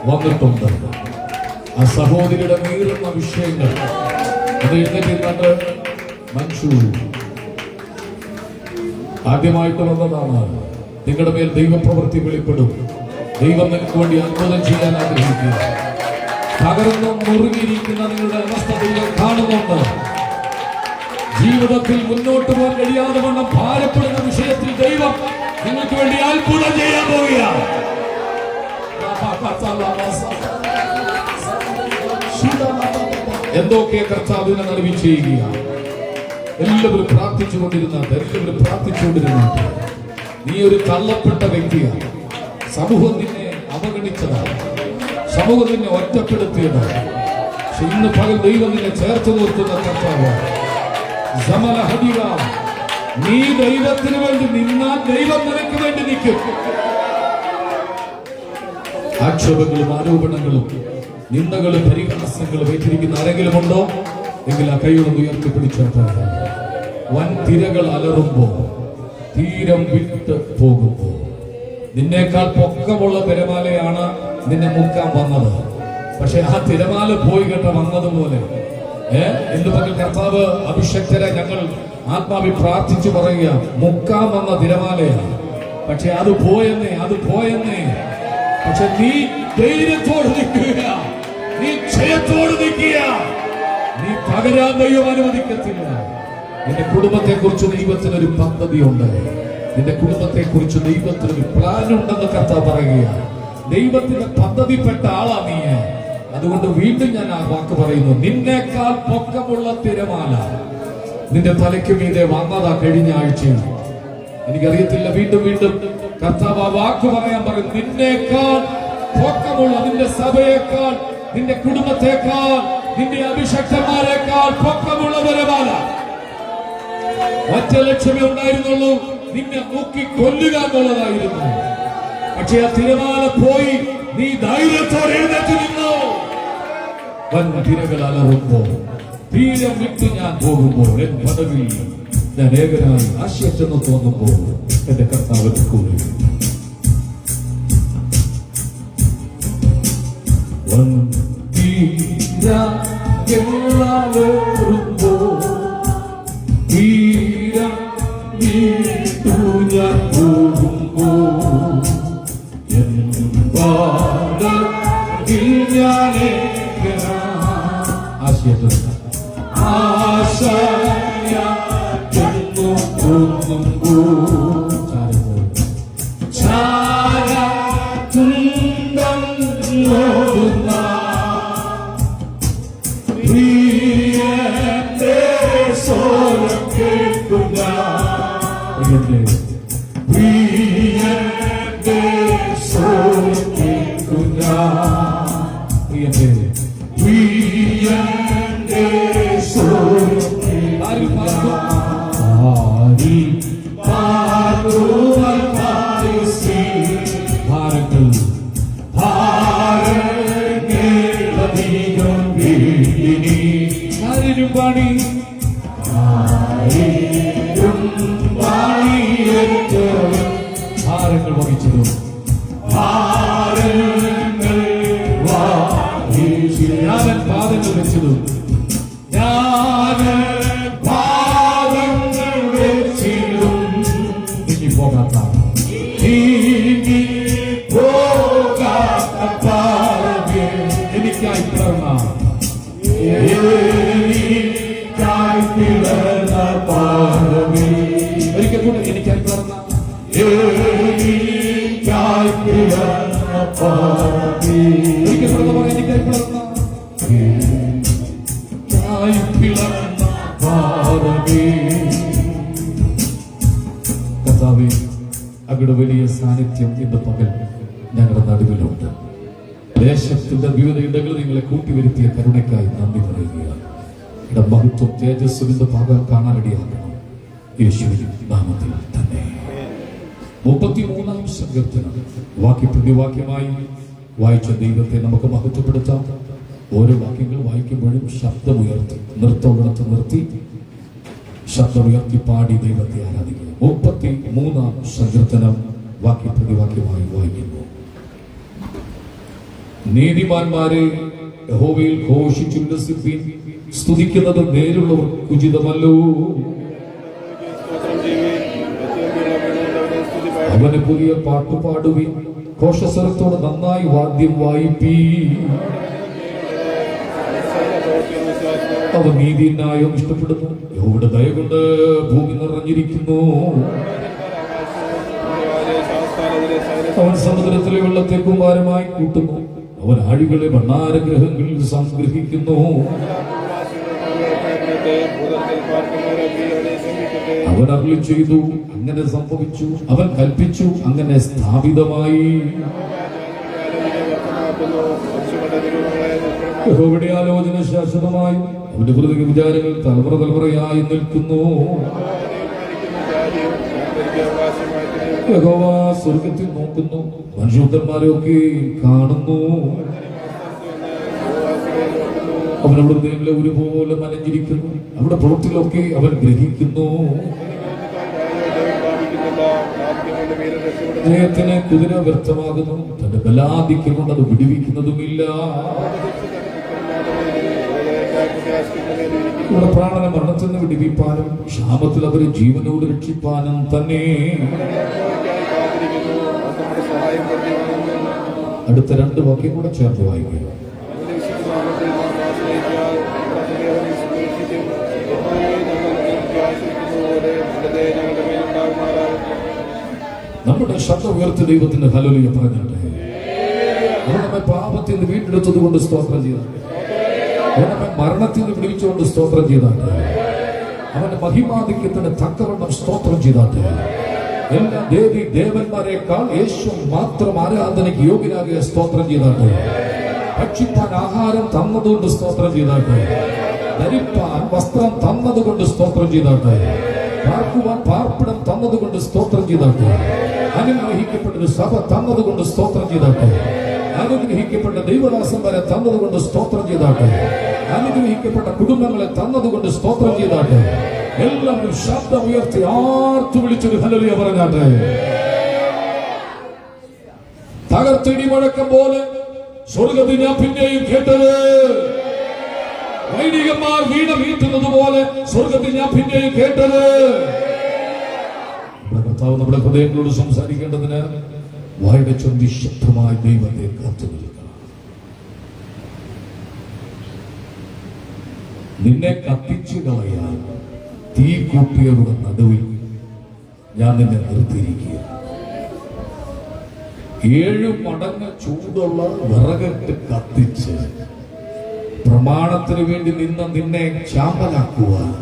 വന്നിട്ടുണ്ട്. ആ സഹോദരിയുടെ നീറുന്ന വിഷയങ്ങൾ അത് എഴുന്നേറ്റ് മഞ്ജു ആദ്യമായിട്ട് വന്നതാണ്. നിങ്ങളുടെ മേൽ ദൈവപ്രവൃത്തി വെളിപ്പെടും. ദൈവം നിങ്ങൾക്ക് വേണ്ടി അത്ഭുതം ചെയ്യാൻ ആഗ്രഹിക്കുക. തകർന്നു മുറുകിയിരിക്കുന്ന നിങ്ങളുടെ അവസ്ഥ ദൈവം കാണുന്നുണ്ട്. ജീവിതത്തിൽ മുന്നോട്ട് പോകാൻ കഴിയാതെ വണ്ണം ഭാരപ്പെടുന്ന വിഷയത്തിൽ ദൈവം നിങ്ങൾക്ക് വേണ്ടി അത്ഭുതം ചെയ്യാൻ പോവുകയാണ്. എന്തൊക്കെ കർത്താവിനെ നടുവിൽ ചെയ്യുകയാണ്. എല്ലാവരും പ്രാർത്ഥിച്ചുകൊണ്ടിരുന്ന നീ ഒരു തള്ളപ്പെട്ട വ്യക്തിയാണ്. സമൂഹം നിന്നെ അവഗണിച്ചതാണ്. സമൂഹം നിന്നെ ഒറ്റപ്പെടുത്തിയതാണ്. പക്ഷെ ഇന്ന് പകൽ ദൈവം നിന്നെ ചേർത്ത് നിർത്തുന്ന കർത്താവാണ്. നീ ദൈവത്തിന് വേണ്ടി നിന്നാൽ ദൈവം നിനക്ക് വേണ്ടി നിൽക്കും. ആക്ഷേപങ്ങളും ആരോപണങ്ങളും നിന്ദകളും പരിഹാസങ്ങളും ഏറ്റിരിക്കുന്ന ആരെങ്കിലും ഉണ്ടോ എങ്കിൽ ആ കൈകളൊന്ന് ഉയർത്തിപ്പിടിച്ചോട്ടെ. വൻ തിരകൾ അലറുമ്പോ, തീരം വിട്ട് പോകുമ്പോ, നിന്നേക്കാൾ പൊക്കമുള്ള തിരമാലയാണ് നിന്നെ മുക്കാൻ വന്നത്. പക്ഷെ ആ തിരമാല പോയി കേട്ട വന്നതുപോലെ എന്റെ പകൽ കർത്താവ് അഭിഷക്തരെ ഞങ്ങൾ ആത്മാവിൽ പ്രാർത്ഥിച്ചു പറയുക, മുക്കാൻ വന്ന തിരമാലയാണ്. പക്ഷെ അത് പോയെന്നേ. പക്ഷെ നീ ധൈര്യത്തോട് നിൽക്കുക, നീ ക്ഷയത്തോട് നിൽക്കുക. നീ പകരാൻ ദൈവം അനുവദിക്കത്തില്ല. നിന്റെ കുടുംബത്തെ കുറിച്ച് ദൈവത്തിനൊരു പദ്ധതിയുണ്ട്. നിന്റെ കുടുംബത്തെ കുറിച്ച് ദൈവത്തിനൊരു പ്ലാൻ ഉണ്ടെന്ന് കർത്താവ് പറയുകയാണ്. ദൈവത്തിന്റെ പദ്ധതിപ്പെട്ട ആളാ നീ. അതുകൊണ്ട് വീണ്ടും ഞാൻ ആ വാക്ക് പറയുന്നു. നിന്നേക്കാൾ പൊക്കമുള്ള തിരമാല നിന്റെ തലയ്ക്ക് മീതെ വന്നതാ കഴിഞ്ഞ ആഴ്ചയിൽ. എനിക്കറിയത്തില്ല, വീണ്ടും കർത്താവ് ആ വാക്ക് പറയാൻ പറയും. നിന്നേക്കാൾ പൊക്കമുള്ള, നിന്റെ സഭയേക്കാൾ, നിന്റെ കുടുംബത്തെക്കാൾ, നിന്റെ അഭിഷക്തന്മാരെക്കാൾ പൊക്കമുള്ള തിരമാല. ഒറ്റ ലക്ഷ്യമേ ഉണ്ടായിരുന്നുള്ളൂ, നിന്നെ നോക്കി കൊല്ലുക എന്നുള്ളതായിരുന്നു. പക്ഷെ ആ തിരമാല പോയി, നീ ധൈര്യത്തോടെ എഴുന്നേറ്റ് നിന്നു. വൻ തിരകൾ അലറുമ്പോ, തീരം വിട്ട് ഞാൻ പോകുമ്പോൾ, എൻ പദവിൽ ഞാൻ ഏകനായി ആശ്വസിച്ചെന്ന് തോന്നുമ്പോൾ എന്റെ കർത്താവിന്റെ കൂടെ ഞാൻ പോകുമ്പോ ഭാരങ്ങൾ വഹിച്ചതും ഞാനൻ പാദങ്ങൾ വെച്ചതും പോകാത്ത എനിക്കായി പിളർന്ന ഒരിക്കൽ കൂടെ എനിക്കായി പിളർന്ന ഒരിക്കൽ കൂടെ എനിക്കായി പിളർന്ന ഭാരമേ. കർത്താവേ, അങ്ങയുടെ വലിയ സാന്നിധ്യം ഇന്ന് പകൽ ഞങ്ങളുടെ നടുവിലുണ്ട്. ദേശത്തിന്റെ വിവിധ ഇടങ്ങളിൽ നിങ്ങളെ കൂട്ടിവരുത്തിയ കരുണയ്ക്കായി നന്ദി പറയുകയാണ്. ഇവിടെ മഹത്വം തേജസ്വിന്റെ ഭാഗം കാണാനിടയാക്കണം. യേശുവിൻ നാമത്തിൽ തന്നെ. 33-ാം സങ്കീർത്തനം വാക്യപ്രതിവാക്യമായി വായിച്ച ദൈവത്തെ നമുക്ക് മഹത്വപ്പെടുത്താം. ഓരോ വാക്യങ്ങൾ വായിക്കുമ്പോഴും ശബ്ദമുയർത്തി നൃത്തമുടത്ത് നിർത്തി ശബ്ദമുയർത്തി പാടി ദൈവത്തെ ആരാധിക്കുക. 33-ാം സങ്കീർത്തനം വാക്യപ്രതിവാക്യമായി വായിക്കുന്നു. നീതിമാന്മാരെ യഹോവയിൽ ഘോഷിച്ചുല്ലസിപ്പിൻ, സ്തുതിക്കുന്നത് നേരുള്ളവർ ഉചിതമല്ലോ. അവന് പുതിയ പാട്ടുപാടുവിൻ, ഘോഷസ്വരത്തോട് നന്നായി വാദ്യം വായിപ്പീ. അവൻ നീതി ന്യായം ഇഷ്ടപ്പെടുന്നു, യഹോവയുടെ ദയ കൊണ്ട് ഭൂമി നിറഞ്ഞിരിക്കുന്നു. അവൻ സമുദ്രത്തിലെ വെള്ളത്തെ കുമാരമായി കൂട്ടുന്നു, അവൻ ആഴികളെ ഭണ്ഡാരഗ്രഹങ്ങളിൽ സംഗ്രഹിക്കുന്നു. അവൻ അരുളി ചെയ്തു, അങ്ങനെ സംഭവിച്ചു. അവൻ കൽപ്പിച്ചു, അങ്ങനെ സ്ഥാപിതമായി. യഹോവയുടെ ആലോചന ശാശ്വതമായി, അവന്റെ ഹൃദയ വിചാരങ്ങൾ തലമുറ തലമുറയായി നിൽക്കുന്നു. യഹോവ സ്വർഗത്തിൽ നോക്കുന്നു, മനുഷ്യന്മാരെയൊക്കെ കാണുന്നു. അവൻ അവിടെ ഹൃദയങ്ങളെ ഒരുപോലെ നനഞ്ഞിരിക്കുന്നു, അവിടെ പ്രവൃത്തികളൊക്കെ അവൻ ഗ്രഹിക്കുന്നു. ജയത്തിന് കുതിര വ്യർത്ഥമാകുന്നു, തന്റെ ബലാധിക്യം കൊണ്ട് അത് വിടുവിക്കുന്നതുമില്ല. ഇവിടെ പ്രാണനെ മരണത്തിൽ നിന്ന് വിടുവിപ്പാനും ക്ഷാമത്തിൽ അവരെ ജീവനോട് രക്ഷിപ്പാനും തന്നെ. അടുത്ത 2 വാക്യം കൂടെ ചേർത്ത് വായിക്കുക. നമ്മുടെ ശബ്ദം ഉയർത്തി ദൈവത്തിന്റെ ഹല്ലേലൂയ പറഞ്ഞാട്ടെ. അവൻ നമ്മെ പാപത്തിൽ നിന്ന് വീണ്ടെടുത്തത് കൊണ്ട് സ്തോത്രം ചെയ്താട്ടെ. അവൻ നമ്മെ മരണത്തിൽ നിന്ന് വിടുവിച്ചുകൊണ്ട് സ്തോത്രം ചെയ്താട്ടെ. അവന്റെ മഹിമാധിക്യത്തിന് തക്കവണ്ണം സ്തോത്രം ചെയ്താട്ടെ. എല്ലാ ദേവി ദേവന്മാരെക്കാൾ യേശു മാത്രം ആരാധനയ്ക്ക് യോഗ്യനാകിയ സ്തോത്രം ചെയ്താട്ടെ. ഭക്ഷിപ്പാൻ ആഹാരം തന്നതുകൊണ്ട് സ്തോത്രം ചെയ്താട്ടെ. ധരിപ്പാൻ വസ്ത്രം തന്നതുകൊണ്ട് സ്തോത്രം ചെയ്താട്ടെ. പാർക്കുവാൻ പാർപ്പിടം തന്നതുകൊണ്ട് സ്തോത്രം ചെയ്താട്ടെ. അനുഗ്രഹിക്കപ്പെട്ടൊരു സഭ തന്നതുകൊണ്ട് സ്തോത്രം ചെയ്താട്ടെ. അനുഗ്രഹിക്കപ്പെട്ട ദൈവദാസന്മാരെ തന്നതുകൊണ്ട് സ്തോത്രം ചെയ്താട്ടെ. അനുഗ്രഹിക്കപ്പെട്ട കുടുംബങ്ങളെ തന്നതുകൊണ്ട് സ്തോത്രം ചെയ്താട്ടെ. എല്ലാവരും ശബ്ദം ഉയർത്തി ആർത്തു വിളിച്ചൊരു ഹല്ലേലൂയ പറഞ്ഞാട്ടെ. തകർത്തിടി മുഴക്കം പോലെ സ്വർഗ്ഗത്തിൽ ഞാൻ പിന്നെയും കേട്ടത്. വൈദികന്മാർ വീണ വീട്ടുന്നത് പോലെ സ്വർഗ്ഗത്തിൽ ഞാൻ പിന്നെയും കേട്ടത്. കർത്താവ് നമ്മുടെ ഹൃദയങ്ങളോട് സംസാരിക്കേണ്ടതിന് വായുടെ ചൊല്ലി ശബ്ദമായി ദൈവത്തെ കാത്തു നിൽക്കണം. നിന്നെ കത്തിച്ചു കളയാൻ തീ കൂട്ടിയവരുടെ നടുവിൽ ഞാൻ നിന്നെ നിർത്തിയിരിക്കുക. 7 മടങ്ങ് ചൂടുള്ള വിറകിട്ട് കത്തിച്ച് പ്രമാണത്തിന് വേണ്ടി നിന്നെ ചാമ്പലാക്കുവാൻ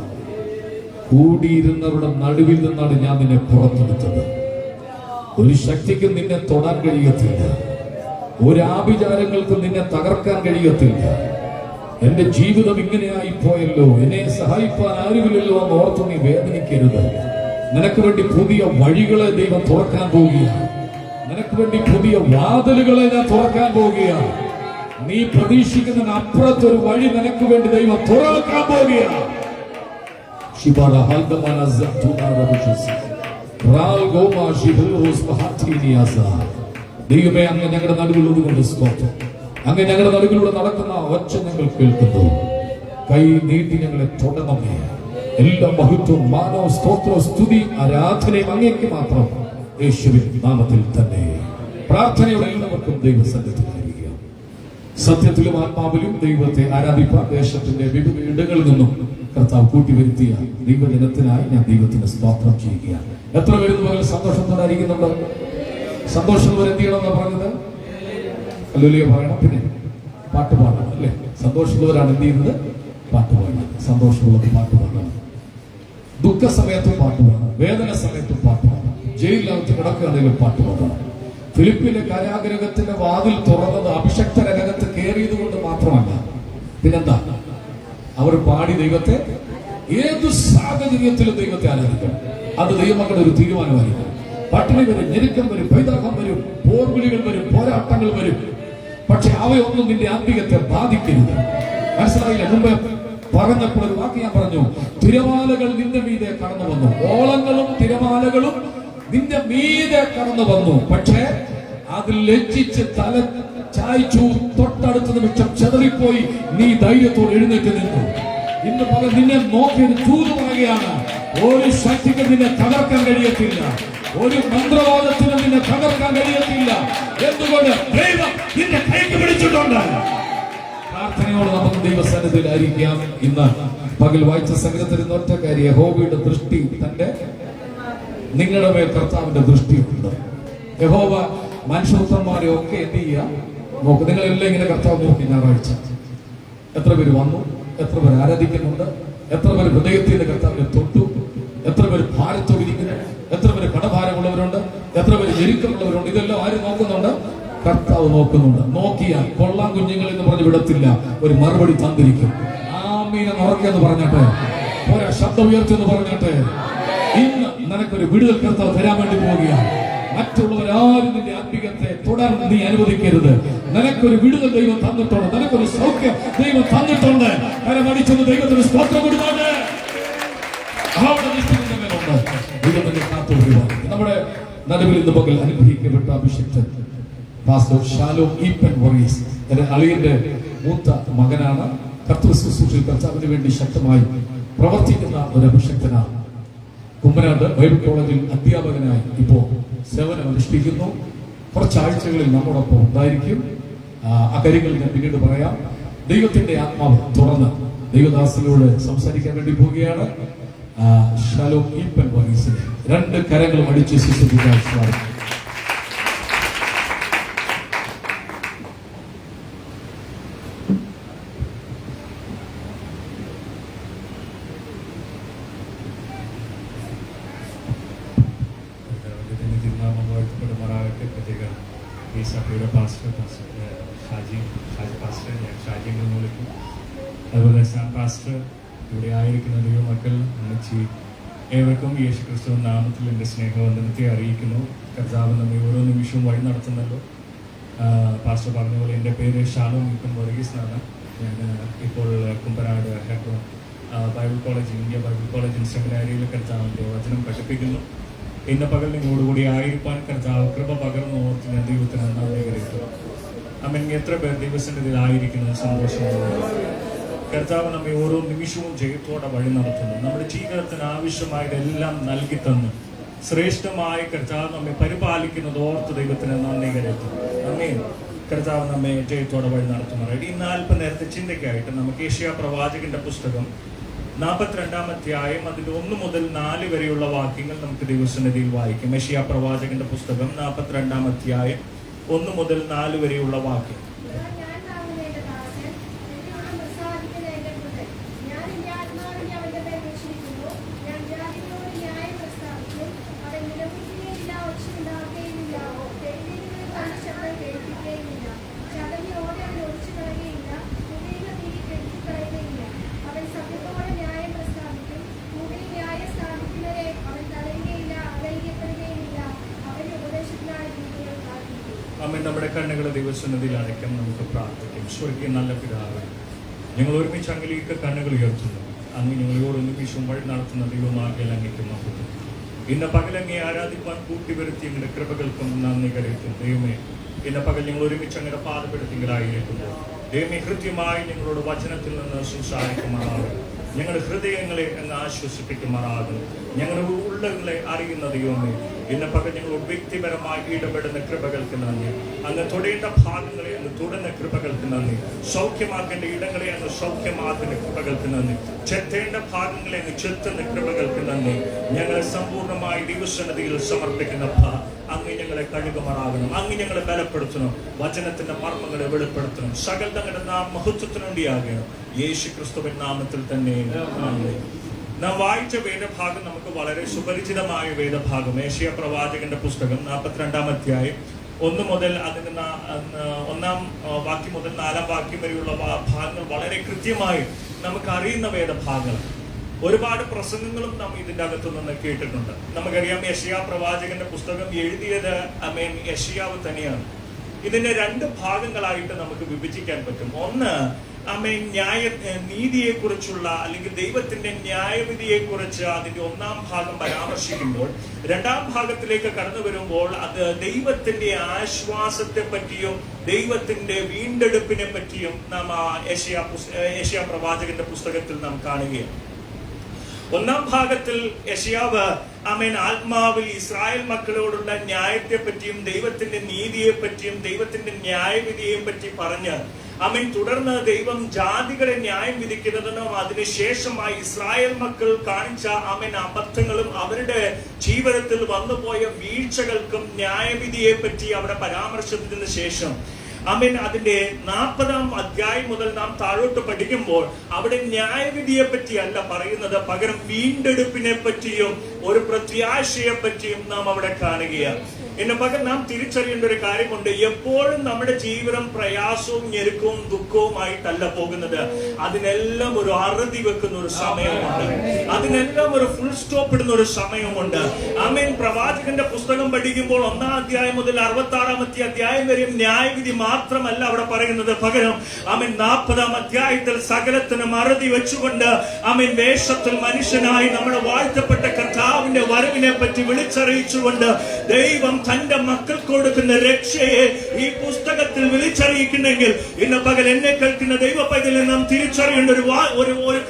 കൂടിയിരുന്നവരുടെ നടുവിൽ നിന്നാണ് ഞാൻ നിന്നെ പുറത്തെടുത്തത്. ഒരു ശക്തിക്കും നിന്നെ തൊടാൻ കഴിയത്തില്ല. ഒരു ആഭിചാരങ്ങൾക്കും നിന്നെ തകർക്കാൻ കഴിയത്തില്ല. എന്റെ ജീവിതം ഇങ്ങനെയായി പോയല്ലോ, എന്നെ സഹായിപ്പാൻ ആരുമില്ലല്ലോ എന്ന് ഓർത്ത് നീ വേദനിക്കരുത്. നിനക്ക് വേണ്ടി പുതിയ വഴികളെ ദൈവം തുറക്കാൻ പോവുകയാണ്. നിനക്ക് വേണ്ടി പുതിയ വാതിലുകളെ ഞാൻ തുറക്കാൻ പോവുകയാണ്. നീ പ്രതീക്ഷിക്കുന്നതിന് അപ്പുറത്തൊരു വഴി നിനക്ക് വേണ്ടി ദൈവം തുറക്കാൻ പോവുകയാണ്. ദൈവമേ, അങ്ങ് ഞങ്ങളുടെ നടുവിലുള്ളത് കൊണ്ട് സ്തോത്രം. അങ്ങ് ഞങ്ങളുടെ നടുവിലൂടെ നടക്കുന്ന ഒച്ച ഞങ്ങൾ കേൾക്കുന്നു. കൈ നീട്ടി ഞങ്ങളെ തൊടണമേ. എല്ലാ മഹത്വവും മാനവ സ്തോത്ര സ്തുതി ആരാധനയും അങ്ങേക്ക് മാത്രം, യേശുവിൻ നാമത്തിൽ തന്നെ. പ്രാർത്ഥനയോടെ എല്ലാവർക്കും ദൈവസന്നിധിയിലായിരിക്കുക. സത്യത്തിലും ആത്മാവിലും ദൈവത്തെ ആരാധിപ്പാൻ ദേശത്തിന്റെ വിവിധ ഇടങ്ങളിൽ നിന്നും കർത്താവ് കൂട്ടിവരുത്തിയ ദൈവജനത്തിനായി ഞാൻ ദൈവത്തിന് സ്തോത്രം ചെയ്യുകയാണ്. എത്ര പേരുന്ന പോലെ സന്തോഷത്തോടായിരിക്കുന്നുണ്ട്? സന്തോഷം എന്ത് ചെയ്യണമെന്നാണ് പറഞ്ഞത്? ഹല്ലേലൂയ പറയണം, പിന്നെ പാട്ട് പാടണം അല്ലേ? സന്തോഷമുള്ളവരാണ് എന്ത് ചെയ്യുന്നത്? പാട്ട് പാടണം, സന്തോഷമുള്ളത് പാട്ട് പാടണം, ദുഃഖ സമയത്തും പാട്ട് പാടണം, വേദന സമയത്തും പാട്ട് പാടണം, ജയിലിനകത്ത് കിടക്കുകയാണെങ്കിലും പാട്ട് പാടണം. ഫിലിപ്പിലെ കാരാഗൃഹത്തിന്റെ വാതിൽ തുറന്നത് അഭിഷക്ത രംഗത്ത് കയറിയത് കൊണ്ട് മാത്രമല്ല, പിന്നെന്താ? അവർ പാടി ദൈവത്തെ ഏതു സാഹചര്യത്തിലും ദൈവത്തെ ആരാധിക്കണം. അത് ദൈവമക്കളുടെ ഒരു തീരുമാനമായിരിക്കും. പട്ടിണി വരും, ഞെരുക്കം വരും, പൈതാഹം വരും, പോർവിളികൾ വരും, പോരാട്ടങ്ങൾ വരും. പക്ഷെ അവയൊന്നും നിന്റെ ആത്മീയത്തെ ബാധിക്കരുത്. മനസ്സിലായില്ല? മുമ്പ് പറഞ്ഞപ്പോൾ ഒരു വാക്ക് ഞാൻ പറഞ്ഞു, തിരമാലകൾ നിന്റെ മീതെ കടന്നു വന്നു, ഓളങ്ങളും തിരമാലകളും നിന്റെ മീതെ കടന്നു വന്നു. പക്ഷേ അതിൽ ലജ്ജിച്ച് തല ചായ്ച്ചു തൊട്ടടുത്ത നിമിഷം ചെതറിപ്പോയി നീ ധൈര്യത്തോട് എഴുന്നേറ്റ് നിന്നു. ഇന്ന് പകൽ നിന്നെ നോക്കിയത് ചൂതുമാകുകയാണ്. ഒരു ശക്തിക്ക് നിന്നെ തകർക്കാൻ കഴിയത്തില്ല, ഒരു മന്ത്രവാദത്തിനും നിന്നെ തകർക്കാൻ കഴിയത്തില്ല. എന്തുകൊണ്ട്? ദൈവം നിന്നെ കൈക്ക് പിടിച്ചിട്ടുണ്ട്. പ്രാർത്ഥനയോട് നമുക്ക് ദൈവസന്നിധിയിലായിരിക്കാം. ഇന്ന് പകൽ വായിച്ച സംഗീതത്തിൽ ഒറ്റ കാര്യം, യഹോവയുടെ ദൃഷ്ടി തന്റെ നിങ്ങളുടെ മേൽ കർത്താവിന്റെ ദൃഷ്ടിയുണ്ട്. യഹോവ മനുഷ്യപുത്രന്മാരെ ഒക്കെ എന്ത് ചെയ്യുക നോക്ക്. നിങ്ങളെല്ലാം ഇങ്ങനെ കർത്താവ് നോക്കി. ഞായറാഴ്ച എത്ര പേര് വന്നു, എത്ര പേര് ആരാധിക്കുന്നുണ്ട്, എത്ര പേര് ഹൃദയത്തിന്റെ കർത്താവിനെ തൊട്ടു, എത്ര പേര് ഭാരത്തോടിരിക്കുന്നു, എത്ര പേര് കടഭാരമുള്ളവരുണ്ട്, എത്ര പേര് ഞെരുക്കമുള്ളവരുണ്ട്. ഇതെല്ലാം ആര് നോക്കുന്നുണ്ട്? കർത്താവ് നോക്കുന്നുണ്ട്. നോക്കിയാൽ കൊള്ളാം കുഞ്ഞുങ്ങൾ എന്ന് പറഞ്ഞ് വിടത്തില്ല, ഒരു മറുപടി തന്നിരിക്കും. ആമീനെ ഉറക്കെന്ന് പറഞ്ഞിട്ട്, പോരാ ശബ്ദം ഉയർത്തിയെന്ന് പറഞ്ഞിട്ട്, ഇന്ന് നിനക്കൊരു വിടുതൽ കർത്താവ് തരാൻ വേണ്ടി പോവുകയാണ്. മറ്റുള്ളവരാരും നിന്റെ ആത്മീയത്തെ തൊടാൻ നീ അനുവദിക്കരുത്. നിനക്കൊരു വിടുതൽ ദൈവം തന്നിട്ടുണ്ട്, നിനക്കൊരു സൗഖ്യം ദൈവം തന്നിട്ടുണ്ട്. കരമടിച്ചൊന്ന് ദൈവത്തിന് സ്തോത്രം കൊടുക്കാണ്ട് നമ്മുടെ നടുവിൽ ഇന്ന് പകൽ അനുഗ്രഹിക്കപ്പെട്ട അഭിഷിക്തൻ പാസ്റ്റർ ഷാലോം ഈപ്പൻ വർഗീസ് എന്റെ അളിയന്റെ മൂത്ത മകനാണ്. കർത്തൃ ശുശ്രൂഷയിൽ കർത്താവിന് വേണ്ടി ശക്തമായി പ്രവർത്തിക്കുന്ന ഒരു അഭിഷിക്തനാണ്. കുമ്പനാട് ബൈബിൾ കോളേജിൽ അധ്യാപകനായി ഇപ്പോ സേവനം അനുഷ്ഠിക്കുന്നു. കുറച്ചാഴ്ചകളിൽ നമ്മോടൊപ്പം ഉണ്ടായിരിക്കും. ആ കാര്യങ്ങൾ ഞാൻ പിന്നീട് പറയാം. ദൈവത്തിന്റെ ആത്മാവ് തുറന്ന് ദൈവദാസനോട് സംസാരിക്കാൻ വേണ്ടി പോവുകയാണ്. ഷാലോം ഈപ്പൻ വർഗീസിനെ രണ്ട് കരങ്ങളും അടിച്ച് ശുശ്രൂഷിക്കാൻ സാധിക്കും. ഈ സഭയുടെ പാസ്റ്റർ ഷാജി പാസ്റ്റർ, ഞാൻ ഷാജി എന്ന് വിളിക്കും. അതുപോലെ പാസ്റ്റർ, ഇവിടെ ആയിരിക്കുന്ന ദൈവമക്കൾ, അമ്മച്ചി, ഏവർക്കും യേശു ക്രിസ്തു നാമത്തിൽ എൻ്റെ സ്നേഹവന്ദനത്തെ അറിയിക്കുന്നു. കർത്താവ് നമ്മെ ഓരോ നിമിഷവും വഴി നടത്തുന്നല്ലോ. പാസ്റ്റർ പറഞ്ഞ പോലെ എൻ്റെ പേര് ഷാലോം ഈപ്പൻ വർഗീസ് എന്നാണ്. ഞാൻ ഇപ്പോൾ Kumbanad Bible college, India Bible college സെമിനാരിയിൽ കർത്താവിൻ്റെ വചനം പഠിപ്പിക്കുന്നു. ഇന്ന് പകൽ നിങ്ങളോടുകൂടി ആയിരിക്കാൻ കർത്താവ് കൃപ പകർന്നു ഓർത്ത് ഞാൻ ദൈവത്തിന് നന്ദി കരുതുന്നു. അമ്മൻ എത്ര പേർ ദൈവസന്നിധിയിൽ ആയിരിക്കുന്നത് സന്തോഷമുള്ളത്. കർത്താവ് നമ്മെ ഓരോ നിമിഷവും ജയത്തോടെ വഴി നടത്തുന്നു. നമ്മുടെ ജീവിതത്തിന് ആവശ്യമായതെല്ലാം നൽകി തന്നു ശ്രേഷ്ഠമായി കർത്താവ് നമ്മെ പരിപാലിക്കുന്നത് ഓർത്ത് ദൈവത്തിന് നന്ദി കരുതുന്നു. നന്ദി. കർത്താവ് നമ്മെ ജയത്തോടെ വഴി നടത്തുന്നു. ഈ 40 നേരത്തെ ചിന്തയ്ക്കായിട്ട് നമുക്ക് യേശയ്യാ പ്രവാചകന്റെ പുസ്തകം 42-ാം അധ്യായം അതിൽ 1 മുതൽ 4 വരെയുള്ള വാക്യങ്ങൾ നമുക്ക് ദൈവസന്നിധിയിൽ വായിക്കാം. യെശയ്യാ പ്രവാചകന്റെ പുസ്തകം 42-ാം അധ്യായം 1 മുതൽ 4 വരെയുള്ള വാക്യം. അമ്മ, നമ്മുടെ കണ്ണുകളെ ദൈവസന്നിധിയിൽ അടയ്ക്കാൻ നമുക്ക് പ്രാർത്ഥിക്കാം. സ്വർഗീയ നല്ല പിതാവേ, ഞങ്ങൾ ഒരുമിച്ച് അങ്ങിലേക്ക് കണ്ണുകൾ ഉയർത്തുന്നു. അങ്ങ് ഞങ്ങളോട് നിമിഷവും വഴി നടത്തുന്ന ദൈവമാകെ അങ്ങേക്ക് മഹത്വം. ഇന്ന് പകലങ്ങെ ആരാധിപ്പാൻ കൂട്ടിവരുത്തി ഞങ്ങളുടെ കൃപകൾക്കും നന്ദി കരുത്തും. ദൈവമേ, ഇന്ന് പകൽ ഞങ്ങൾ ഒരുമിച്ച് അങ്ങയുടെ പാതപ്പെടുത്തികളായിരിക്കുമ്പോൾ ദൈവമേ, കൃത്യമായി ഞങ്ങളോട് വചനത്തിൽ നിന്ന് സംസാരിക്കുമാറാകും. ഞങ്ങളുടെ ഹൃദയങ്ങളെ അങ്ങ് ആശ്വസിപ്പിക്കുമാറാകും. ഞങ്ങളുടെ ഉള്ളങ്ങളെ അറിയുന്ന ദൈവമേ, ഇന്ന് പകൽ ഞങ്ങളോട് വ്യക്തിപരമായി ഇടപെടുന്ന കൃപകൾക്ക് നന്ദി. അങ്ങ് തൊടേണ്ട ഭാഗങ്ങളെ അങ്ങ് തൊടുന്ന കൃപകൾക്ക് നന്ദി. സൗഖ്യമാക്കേണ്ട ഇടങ്ങളെ അങ്ങ് സൗഖ്യമാക്കുന്ന കൃപകൾക്ക് നന്ദി. ചെത്തേണ്ട ഭാഗങ്ങളെ അങ്ങ് ചെത്തുന്ന കൃപകൾക്ക് നന്ദി. ഞങ്ങളെ സമ്പൂർണ്ണമായി ദൈവസന്നിധിയിൽ സമർപ്പിക്കുന്നപ്പ അങ്ങ് ഞങ്ങളെ കഴുകുമാറാകണം. അങ്ങ് ഞങ്ങളെ ബലപ്പെടുത്തണം. വചനത്തിന്റെ മർമ്മങ്ങളെ വെളിപ്പെടുത്തണം. സകൽ തങ്ങളുടെ മഹത്വത്തിനുണ്ടിയാകണം. യേശു ക്രിസ്തുവിൻ നാമത്തിൽ തന്നെ ആമേൻ. നാം വായിച്ച വേദഭാഗം നമുക്ക് വളരെ സുപരിചിതമായ വേദഭാഗം. യേശയ്യാ പ്രവാചകന്റെ പുസ്തകം 42-ാം അധ്യായം 1 മുതൽ അതിന് 1-ാം വാക്യം മുതൽ 4-ാം വാക്യം വരെയുള്ള ഭാഗങ്ങൾ വളരെ കൃത്യമായി നമുക്ക് അറിയുന്ന വേദഭാഗങ്ങൾ. ഒരുപാട് പ്രസംഗങ്ങളും നാം ഇതിന്റെ അകത്തു നിന്ന് കേട്ടിട്ടുണ്ട്. നമുക്കറിയാം യെശയ്യാ പ്രവാചകന്റെ പുസ്തകം എഴുതിയത് യെശയ്യാവ് തന്നെയാണ്. ഇതിന്റെ 2 ഭാഗങ്ങളായിട്ട് നമുക്ക് വിഭജിക്കാൻ പറ്റും. ഒന്ന് നീതിയെ കുറിച്ചുള്ള അല്ലെങ്കിൽ ദൈവത്തിന്റെ ന്യായവിധിയെ കുറിച്ച് അതിന്റെ 1-ാം ഭാഗം പരാമർശിക്കുമ്പോൾ, 2-ാം ഭാഗത്തിലേക്ക് കടന്നു വരുമ്പോൾ അത് ദൈവത്തിന്റെ ആശ്വാസത്തെ പറ്റിയും ദൈവത്തിന്റെ വീണ്ടെടുപ്പിനെ പറ്റിയും നാം യെശയ്യാ പ്രവാചകന്റെ പുസ്തകത്തിൽ നാം കാണുകയാണ്. 1-ാം ഭാഗത്തിൽ യെശയ്യാവ് ആത്മാവിൽ ഇസ്രായേൽ മക്കളോടുള്ള ന്യായത്തെ പറ്റിയും ദൈവത്തിന്റെ നീതിയെ പറ്റിയും ദൈവത്തിന്റെ ന്യായവിധിയെ പറ്റി പറഞ്ഞ് തുടർന്ന് ദൈവം ജാതികളെ ന്യായം വിധിക്കുന്നതിനും അതിനുശേഷമായി ഇസ്രായേൽ മക്കൾ കാണിച്ച അബദ്ധങ്ങളും അവരുടെ ജീവിതത്തിൽ വന്നുപോയ വീഴ്ചകൾക്കും ന്യായവിധിയെ പറ്റി അവിടെ പരാമർശിച്ചതിന് ശേഷം അതിന്റെ 40-ാം അധ്യായം മുതൽ നാം താഴോട്ട് പഠിക്കുമ്പോൾ അവിടെ ന്യായവിധിയെ പറ്റി അല്ല പറയുന്നത്, പകരം വീണ്ടെടുപ്പിനെ പറ്റിയും ഒരു പ്രത്യാശയെ പറ്റിയും നാം അവിടെ കാണുകയാണ്. എന്നെ പകരം നാം തിരിച്ചറിയേണ്ട ഒരു കാര്യമുണ്ട്. എപ്പോഴും നമ്മുടെ ജീവിതം പ്രയാസവും ഞെരുക്കവും ദുഃഖവുമായിട്ടല്ല പോകുന്നത്. അതിനെല്ലാം ഒരു അറുതി വെക്കുന്ന ഒരു സമയമുണ്ട്. അതിനെല്ലാം ഒരു ഫുൾ സ്റ്റോപ്പ് ഇടുന്ന ഒരു സമയമുണ്ട്. പ്രവാചകന്റെ പുസ്തകം പഠിക്കുമ്പോൾ 1-ാം അധ്യായം മുതൽ 66-ാമത്തെ അധ്യായം വരെയും ന്യായവിധി മാത്രമല്ല അവിടെ പറയുന്നത്. പകരം 40-ാം അധ്യായത്തിൽ സകലത്തിനും അറുതി വെച്ചുകൊണ്ട് വേഷത്തിൽ മനുഷ്യനായി നമ്മുടെ വാഴ്ത്തപ്പെട്ട കർത്താവിന്റെ വരവിനെ പറ്റി വിളിച്ചറിയിച്ചുകൊണ്ട് ദൈവം തന്റെ മക്കൾക്ക് കൊടുക്കുന്ന രക്ഷയെ ഈ പുസ്തകത്തിൽ വിളിച്ചറിയിക്കുന്നെങ്കിൽ ഇന്ന് പകൽ എന്നെ കേൾക്കുന്ന ദൈവ പൈതലിൽ നാം തിരിച്ചറിയേണ്ട ഒരു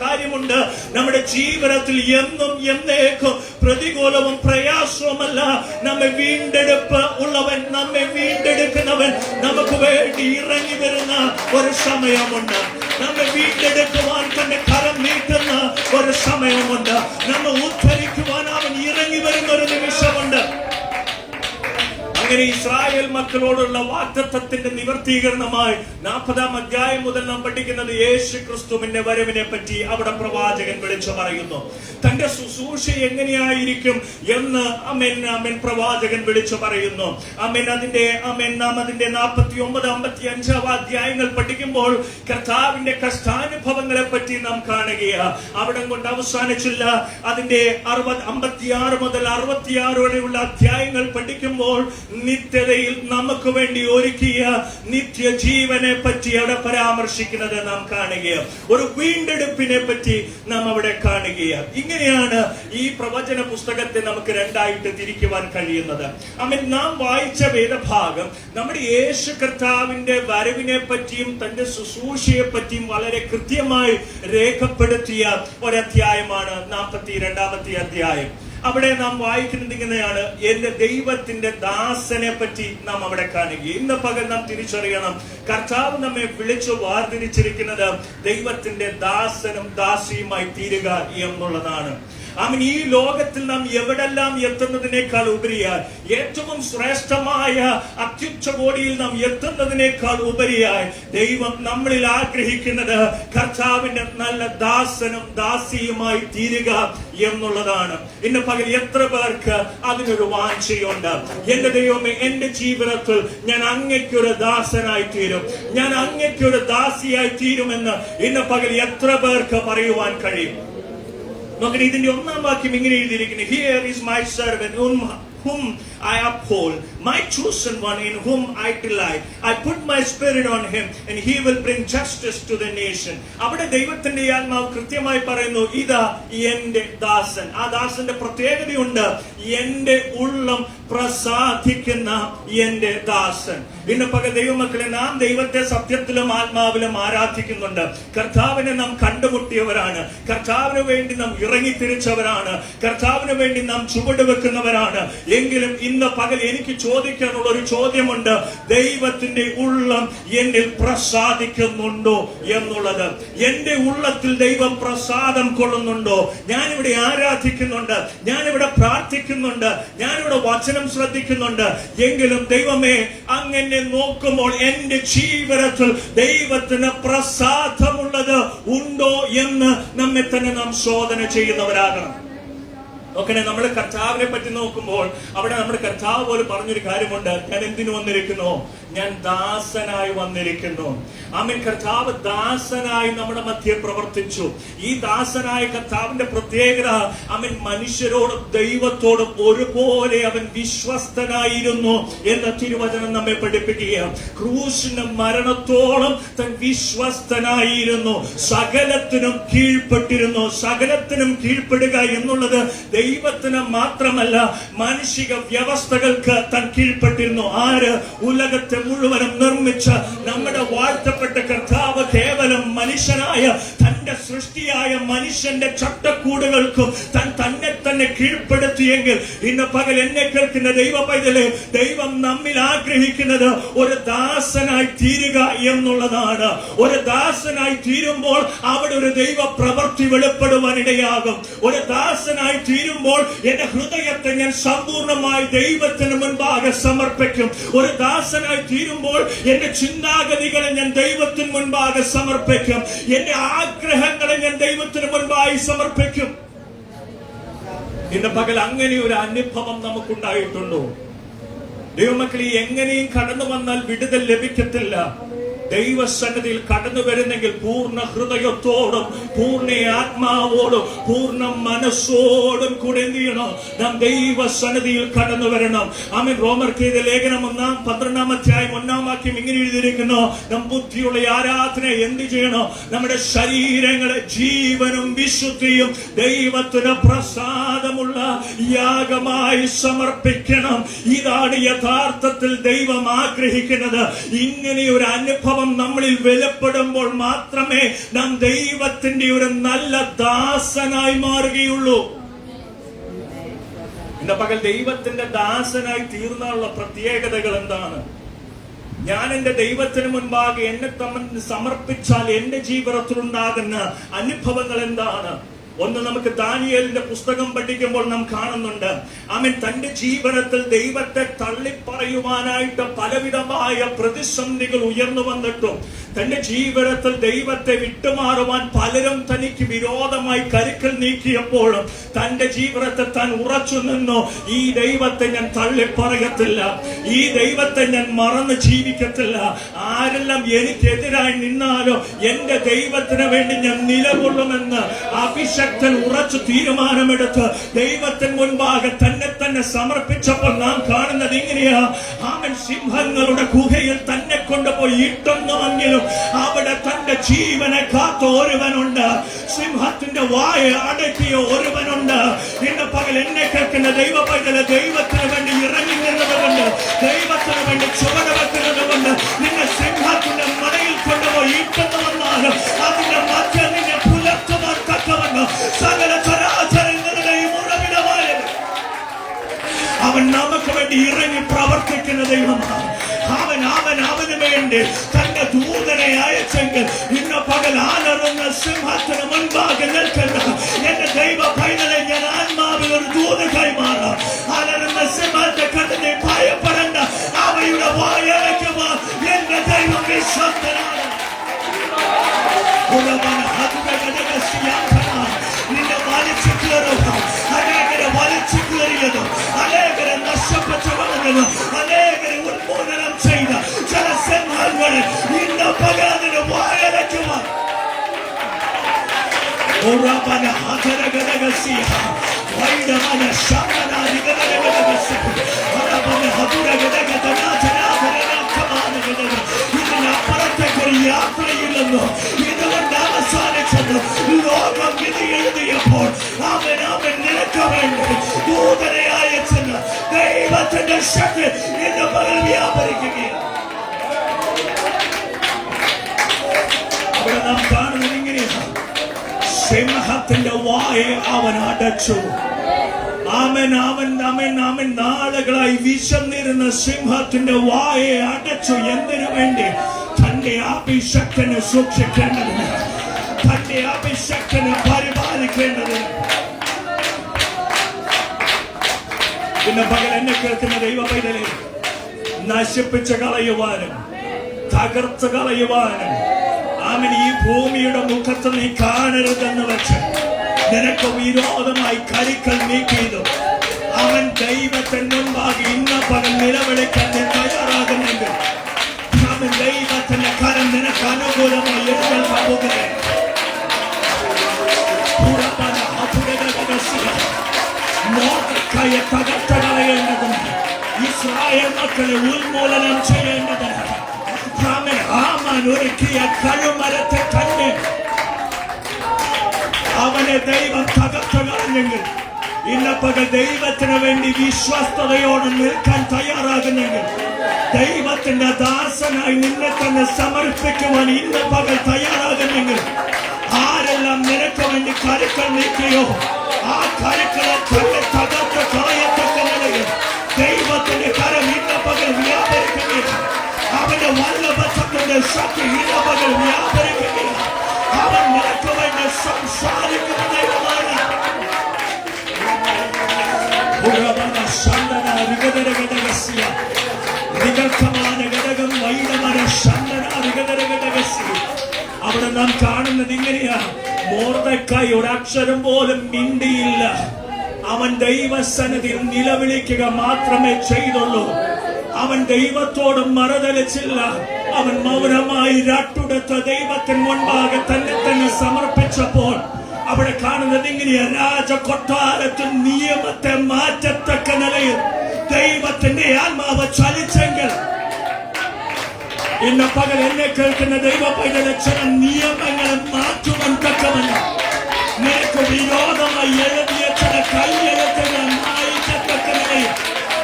കാര്യമുണ്ട്. നമ്മുടെ ജീവിതത്തിൽ എന്നും എന്നേക്കും പ്രതികൂലവും പ്രയാസവുമല്ല, നമ്മെ വീണ്ടെടുപ്പ് ഉള്ളവൻ, നമ്മെ വീണ്ടെടുക്കുന്നവൻ നമുക്ക് വേണ്ടി ഇറങ്ങി വരുന്ന ഒരു സമയമുണ്ട്. നമ്മെ വീണ്ടെടുക്കുവാൻ തന്റെ കരം നീട്ടുന്ന ഒരു സമയമുണ്ട്. നമ്മെ ഉദ്ധരിക്കുവാൻ അവൻ ഇറങ്ങി വരുന്ന ഒരു നിമിഷമുണ്ട്. അങ്ങനെ ഇസ്രായേൽ മക്കളോടുള്ള വാഗ്ദത്തത്തിന്റെ നിവർത്തീകരണമായി 40-ാം അധ്യായം മുതൽ നാം പഠിക്കുന്നത് യേശു ക്രിസ്തുവിന്റെ വരവിനെ പറ്റി അവിടെ പ്രവാചകൻ വിളിച്ചു പറയുന്നു. തന്റെ ശുശ്രൂഷ എങ്ങനെയായിരിക്കും എന്ന് പ്രവാചകൻ വിളിച്ചു പറയുന്നു. നാം അതിന്റെ 49, 55 അധ്യായങ്ങൾ പഠിക്കുമ്പോൾ കർത്താവിന്റെ കഷ്ടാനുഭവങ്ങളെ പറ്റി നാം കാണുകയാണ്. അവിടെ കൊണ്ട് അവസാനിച്ചില്ല. അതിന്റെ 56 മുതൽ 66 വരെയുള്ള അധ്യായങ്ങൾ പഠിക്കുമ്പോൾ നിത്യതയിൽ നമുക്ക് വേണ്ടി ഒരുക്കിയ നിത്യജീവനെ പറ്റി അവിടെ പരാമർശിക്കുന്നത് നാം കാണുകയാണ്. ഒരു വീണ്ടെടുപ്പിനെ പറ്റി നാം അവിടെ കാണുകയാണ്. ഇങ്ങനെയാണ് ഈ പ്രവചന പുസ്തകത്തെ നമുക്ക് 2ആയിട്ട് തിരിക്കുവാൻ കഴിയുന്നത്. നാം വായിച്ച വേദഭാഗം നമ്മുടെ യേശു കർത്താവിന്റെ വരവിനെ പറ്റിയും തന്റെ ശുശ്രൂഷയെ പറ്റിയും വളരെ കൃത്യമായി രേഖപ്പെടുത്തിയ ഒരധ്യായമാണ് 42-ാമത്തെ അധ്യായം. അവിടെ നാം വായിക്കുന്നത് ഇങ്ങനെയാണ്: എന്റെ ദൈവത്തിന്റെ ദാസനെ പറ്റി നാം അവിടെ കാണുക. ഇന്ന് പകൽ നാം തിരിച്ചറിയണം, കർത്താവ് നമ്മെ വിളിച്ചു വാർതിരിച്ചിരിക്കുന്നത് ദൈവത്തിന്റെ ദാസനും ദാസിയുമായി തീരുക എന്നുള്ളതാണ്. ഈ ലോകത്തിൽ നാം എവിടെല്ലാം എത്തുന്നതിനേക്കാൾ ഉപരിയായി, ഏറ്റവും ശ്രേഷ്ഠമായ അത്യുച്ചകോടിയിൽ നാം എത്തുന്നതിനേക്കാൾ ഉപരിയായി ദൈവം നമ്മളിൽ ആഗ്രഹിക്കുന്നത് കർത്താവിന്റെ നല്ല ദാസനും ദാസിയുമായി തീരുക എന്നുള്ളതാണ്. ഇന്ന് പകൽ എത്ര പേർക്ക് അതിനൊരു വാഞ്ചയുണ്ട്? എന്റെ ദൈവമേ, എന്റെ ജീവിതത്തിൽ ഞാൻ അങ്ങയ്ക്കൊരു ദാസനായി തീരും, ഞാൻ അങ്ങയ്ക്കൊരു ദാസിയായി തീരുമെന്ന് ഇന്ന് പകൽ എത്ര പേർക്ക് പറയുവാൻ കഴിയും? നോക്കണേ, ഇതിന്റെ 1-ാം വാക്യം ഇങ്ങനെ എഴുതിയിരിക്കുന്നു: Here is my servant whom I uphold, my chosen one in whom I delight. I put my spirit on him and he will bring justice to the nation. അവിടെ ദൈവത്തിന്റെ ആത്മാവ് കൃത്യമായി പറയുന്നു, ഇതാ എന്റെ ദാസൻ. ആ ദാസന്റെ പ്രത്യേകതയുണ്ട്, എന്റെ ഉള്ളം പ്രസാദിക്കുന്ന എന്റെ ദാസൻ. ഇന്ന് പകൽ ദൈവമക്കളെ, നാം ദൈവത്തെ സത്യത്തിലും ആത്മാവിലും ആരാധിക്കുന്നുണ്ട്. കർത്താവിനെ നാം കണ്ടുമുട്ടിയവരാണ്, കർത്താവിന് വേണ്ടി നാം ഇറങ്ങിത്തിരിച്ചവരാണ്, കർത്താവിന് വേണ്ടി നാം ചുവട് വെക്കുന്നവരാണ്. എങ്കിലും ഇന്ന് പകൽ എനിക്ക് ചോദിക്കാനുള്ള ഒരു ചോദ്യമുണ്ട്. ദൈവത്തിന്റെ ഉള്ളം എന്നിൽ പ്രസാദിക്കുന്നുണ്ടോ എന്നുള്ളത്. എന്റെ ഉള്ളത്തിൽ ദൈവം പ്രസാദം കൊള്ളുന്നുണ്ടോ? ഞാനിവിടെ ആരാധിക്കുന്നുണ്ട്, ഞാനിവിടെ പ്രാർത്ഥിക്കുന്നുണ്ട്, ഞാനിവിടെ വചനം ശ്രദ്ധിക്കുന്നുണ്ട്. എങ്കിലും ദൈവമേ, അങ്ങനെ നോക്കുമ്പോൾ എന്റെ ജീവിതത്തിൽ ദൈവത്തിന് പ്രസാദമുള്ളത് ഉണ്ടോ എന്ന് നമ്മെ തന്നെ നാം ശോധന ചെയ്യുന്നവരാകണം. നോക്കണേ, നമ്മൾ കർത്താവിനെ പറ്റി നോക്കുമ്പോൾ അവിടെ നമ്മുടെ കർത്താവ് പോലും പറഞ്ഞൊരു കാര്യമുണ്ട്. ഞാൻ എന്തിനു വന്നിരിക്കുന്നു? ഞാൻ ദാസനായി വന്നിരിക്കുന്നു. ആമേൻ. കർത്താവ് ദാസനായി നമ്മുടെ മധ്യേ പ്രവർത്തിച്ചു. ഈ ദാസനായ കർത്താവിന്റെ പ്രത്യേകത, അവൻ മനുഷ്യരോടും ദൈവത്തോടും ഒരുപോലെ അവൻ വിശ്വസ്തനായിരുന്നു എന്ന് തിരുവചനം നമ്മെ പഠിപ്പിക്കുകയാണ്. ക്രൂശിന്റെ മരണത്തോളം താൻ വിശ്വസ്തനായിരുന്നു. സകലത്തിനും കീഴ്പ്പെട്ടിരുന്നു. സകലത്തിനും കീഴ്പ്പെടുക എന്നുള്ളത് ദൈവത്തിന് മാത്രമല്ല, മാനുഷിക വ്യവസ്ഥകൾക്ക് താൻ കീഴ്പ്പെട്ടിരുന്നു. ആര്? ഉലകത്തെ മുഴുവനും നിർമ്മിച്ച നമ്മുടെ വാഴ്ത്തപ്പെട്ട കർത്താവ് കേവലം മനുഷ്യനായ തന്റെ സൃഷ്ടിയായ മനുഷ്യന്റെ ചട്ടക്കൂടുകൾക്കും താൻ തന്നെ തന്നെ കീഴ്പ്പെടുത്തിയെങ്കിൽ ഇന്ന് പകൽ എന്നെ കേൾക്കുന്ന ദൈവ പൈതലേ, ദൈവം നമ്മിൽ ആഗ്രഹിക്കുന്നത് ഒരു ദാസനായി തീരുക എന്നുള്ളതാണ്. ഒരു ദാസനായി തീരുമ്പോൾ അവിടെ ഒരു ദൈവ പ്രവൃത്തി വെളിപ്പെടുവാനിടയാകും. ഒരു ദാസനായി തീരുമ്പോൾ എന്റെ ഹൃദയത്തെ ഞാൻ സമ്പൂർണമായി ദൈവത്തിന് മുൻപാകെ സമർപ്പിക്കും. ഒരു ദാസനായി തീരുമ്പോൾ എന്റെ ചിന്താഗതികളെ ഞാൻ ദൈവത്തിന് മുൻപാകെ സമർപ്പിക്കും. എന്റെ ആഗ്രഹങ്ങളെ ഞാൻ ദൈവത്തിന് മുൻപായി സമർപ്പിക്കും. ഇന്ന് പകൽ അങ്ങനെ ഒരു അനുഭവം നമുക്കുണ്ടായിട്ടുണ്ടോ? ദൈവമക്കളെ, എങ്ങനെയും കടന്നു വന്നാൽ വിടുതൽ ലഭിക്കത്തില്ല. ദൈവസന്നിധിയിൽ കടന്നു വരുന്നെങ്കിൽ പൂർണ്ണ ഹൃദയത്തോടും പൂർണ്ണ ആത്മാവോടും പൂർണ്ണ മനസ്സോടും കൂടെ എന്ത് ചെയ്യണം? നാം ദൈവസന്നിധിയിൽ കടന്നു വരണം. ആമേൻ. റോമർക്കെഴുതിയ ലേഖനം 12 അധ്യായം 1 വാക്യം ഇങ്ങനെ എഴുതിയിരിക്കുന്നു: നാം ബുദ്ധിയുള്ള ആരാധന എന്ത് ചെയ്യണം? നമ്മുടെ ശരീരങ്ങളെ ജീവനും വിശുദ്ധിയും ദൈവത്തിന് പ്രസാദമുള്ള യാഗമായി സമർപ്പിക്കണം. ഇതാണ് യഥാർത്ഥത്തിൽ ദൈവം ആഗ്രഹിക്കുന്നത്. ഇങ്ങനെ ഒരു അനുഭവം നമ്മളിൽ വെളിപ്പെടുമ്പോൾ മാത്രമേ നാം ദൈവത്തിന്റെ ഒരു നല്ല ദാസനായി മാറുകയുള്ളൂ. ഇന്ന് പകൽ ദൈവത്തിന്റെ ദാസനായി തീർന്നുള്ള പ്രത്യേകതകൾ എന്താണ്? ഞാൻ എന്റെ ദൈവത്തിന് മുൻപാകെ എന്നെ സമർപ്പിച്ചാൽ എന്റെ ജീവിതത്തിൽ ഉണ്ടാകുന്ന അനുഭവങ്ങൾ എന്താണ്? ഒന്ന്, നമുക്ക് ദാനിയേലിന്റെ പുസ്തകം പഠിക്കുമ്പോൾ നാം കാണുന്നുണ്ട്, അവൻ തന്റെ ജീവിതത്തിൽ ദൈവത്തെ തള്ളിപ്പറയുവാനായിട്ട് പലവിധമായ പ്രതിസന്ധികൾ ഉയർന്നു വന്നിട്ടും തന്റെ ജീവിതത്തിൽ ദൈവത്തെ വിട്ടുമാറുവാൻ പലരും തനിക്ക് വിരോധമായി കരുക്കൾ നീക്കിയപ്പോഴും തന്റെ ജീവിതത്തെ താൻ ഉറച്ചു നിന്നു. ഈ ദൈവത്തെ ഞാൻ തള്ളിപ്പറയത്തില്ല, ഈ ദൈവത്തെ ഞാൻ മറന്ന് ജീവിക്കത്തില്ല. ആരെല്ലാം എനിക്കെതിരായി നിന്നാലോ എന്റെ ദൈവത്തിന് വേണ്ടി ഞാൻ നിലകൊള്ളുമെന്ന് അഭിഷക്തൻ ഉറച്ചു തീരുമാനമെടുത്ത് ദൈവത്തിന് മുൻപാകെ തന്നെ തന്നെ സമർപ്പിച്ചപ്പോൾ നാം കാണുന്നത് ഇങ്ങനെയാ: അവൻ സിംഹങ്ങളുടെ ഗുഹയിൽ തന്നെ കൊണ്ടുപോയി ഇട്ടെന്നുവെങ്കിലും അവിടെ തന്റെ ജീവനെ കാത്ത ഒരുവനുണ്ട്. സിംഹത്തിന്റെ വായ അടക്കിയ ഒരുവനുണ്ട്. ഇന്ന് പകൽ എന്നെ കേൾക്കുന്ന ദൈവ പൈതലെ, ദൈവത്തിന് വേണ്ടി ഇറങ്ങി നിന്നതുകൊണ്ട്, ദൈവത്തിന് വേണ്ടി ചുവട് വെക്കുന്നതുകൊണ്ട് നിന്നെ സിംഹത്തിന്റെ മടയിൽ കൊണ്ടുപോയി ഇട്ടെന്ന് വന്നാലും അതിന്റെ മധ്യം നിന്നെ പുലർത്തുവാൻ തക്കവണ്ണം സകല ചരാചരങ്ങളുടെയും ഉറവിടമായ അവൻ നമുക്ക് വേണ്ടി ഇറങ്ങി പ്രവർത്തിക്കുന്ന ദൈവമാണ്. അവന് വേണ്ടി തന്റെ ദൂതനെ അയച്ചെങ്കിൽ ഇന്ന് പകൽ ആലറുന്ന സിംഹത്തിന് മുൻപാകെ നിൽക്കുന്ന എന്റെ ദൈവ പൈതലെ, ഞാൻ ആത്മാവിൽ ഒരു ദൂത കൈമാറാം. ആലറുന്ന സിംഹത്തെ കണ്ട് നീ ഭയപ്പെടേണ്ട, അവയുടെ വായടയ്ക്കുവാൻ എന്റെ ദൈവം വിശ്വസ്തനാണ്. നിന്നെ വലിച്ചു കയറുക, അനേകരെ വലിച്ചു കയറിയതും അനേകരെ നഷ്ടപ്പെട്ടു വന്നതും അനേകരെ ഉന്മൂലനം ചെയ്ത ചില സിംഹങ്ങളെ ഇന്ന് പകരത്തിന് വായടയ്ക്കുവാൻ ഇതിനപ്പുറത്തേക്കൊരു യാത്രയില്ലെന്നോ ഇതുകൊണ്ട് അവസാനിച്ചത് ലോകം വിധി എഴുതിയപ്പോൾ അവൻ നിനക്ക് വേണ്ടി ദൂതനെ അയച്ചെന്ന് ദൈവത്തിന്റെ ശക്തി ഇന്ന് പകൽ വ്യാപരിക്കുകയാണ്. അവിടെ നാം കാണുന്നത് ഇങ്ങനെയാണ്: സിംഹത്തിന്റെ വായെ അവൻ അടച്ചു. ആമേൻ ആമേൻ ആമേൻ ആമേൻ. നാളുകളായി വിശന്നിരുന്ന സിംഹത്തിന്റെ വായെ അടച്ചു. എന്തിനു വേണ്ടി? തന്റെ അഭിഷക്തനെ സൂക്ഷിക്കേണ്ടതിന്, തന്റെ അഭിഷക്തനെ പരിപാലിക്കേണ്ടതിന്. ഇന്ന് പകൽ എന്നെ കേൾക്കുന്ന ദൈവ പൈതലെ, നശിപ്പിച്ച് കളയുവാനും തകർത്ത് കളയുവാനും ആമൻ ഈ ഭൂമിയുടെ മുഖത്ത് നീ കാണരുതെന്ന് വെച്ച് നിനക്ക് വിരോധമായി കരുക്കൾ നീക്കിയതു അവൻ ദൈവത്തിന് മുമ്പാകെ ഇന്ന പകൽ നിലവിളിക്കാൻ നീ തയ്യാറാകുന്നെങ്കിൽ അവൻ ദൈവത്തിന്റെ കരം നിനക്ക് അനുകൂലമായി എഴുന്നേൽക്കാൻ പോകുന്നത്. മോർദെഖായെ തകർത്ത് കളയേണ്ടതിന്, ഇസ്രായേൽ മക്കളെ ഉന്മൂലനം ചെയ്യേണ്ടതിന് ഹാമാൻ ഒരുക്കിയ കഴുമരത്തെ തന്നെ അവനെ ദൈവം തകർത്ത് കളഞ്ഞെങ്കിൽ ഇന്ന് പകൽ ദൈവത്തിന് വേണ്ടി വിശ്വസ്തയോടെ നിൽക്കാൻ തയ്യാറാകുന്നെങ്കിൽ, ദൈവത്തിന്റെ ദാസനായി നിന്നെ തന്നെ സമർപ്പിക്കുവാൻ ഇന്ന് പകൽ തയ്യാറാകുന്നെങ്കിൽ, ആരെല്ലാം നിനക്ക് വേണ്ടി കരുക്കൾ നീക്കിയോ ആ കരുക്കളെ തന്നെ തകർത്ത് കളയത്തക്ക നിലയിൽ ദൈവത്തിന്റെ കരം ഇന്ന് പകൽ വ്യാപരിക്കുകയാണ്. അവന്റെ വല്ലഭത്തിന്റെ ശക്തി ഇന്ന് പകൽ വ്യാപരിക്കുകയാണ്. അവൻ നിനക്ക് വേണ്ടി സംസാരിക്കുന്ന ദൈവമാണ്. അവിടെ നാം കാണുന്നത് ഇങ്ങനെയാ. മോർദെഖായി ഒരക്ഷരം പോലും മിണ്ടിയില്ല. അവൻ ദൈവസന്നിധിയിൽ നിലവിളിക്കുക മാത്രമേ ചെയ്തുള്ളൂ. അവൻ ദൈവത്തോട് മറുതലിച്ചില്ല. അവൻ മൗനമായി രട്ടുടുത്ത ദൈവത്തിന് മുൻപാകെ തന്നെ തന്നെ സമർപ്പിച്ചപ്പോൾ അവിടെ കാണുന്നത് ഇങ്ങനെയാ. രാജകൊട്ടാരത്തിൽ നിയമത്തെ മാറ്റത്തക്ക നിലയിൽ ദൈവത്തിന്റെ ആത്മാവ് ചലിച്ചെങ്കിൽ ഇന്ന് പകൽ എന്നെ കേൾക്കുന്ന ദൈവ പൈതലെ ചില നിയമങ്ങളെ മാറ്റുവാൻ തക്കവണ്ണം നിനക്ക് വിരോധമായി എഴുതിയ ചില കൈയെഴുത്തുകൾ മാറ്റത്തക്ക നിലയിൽ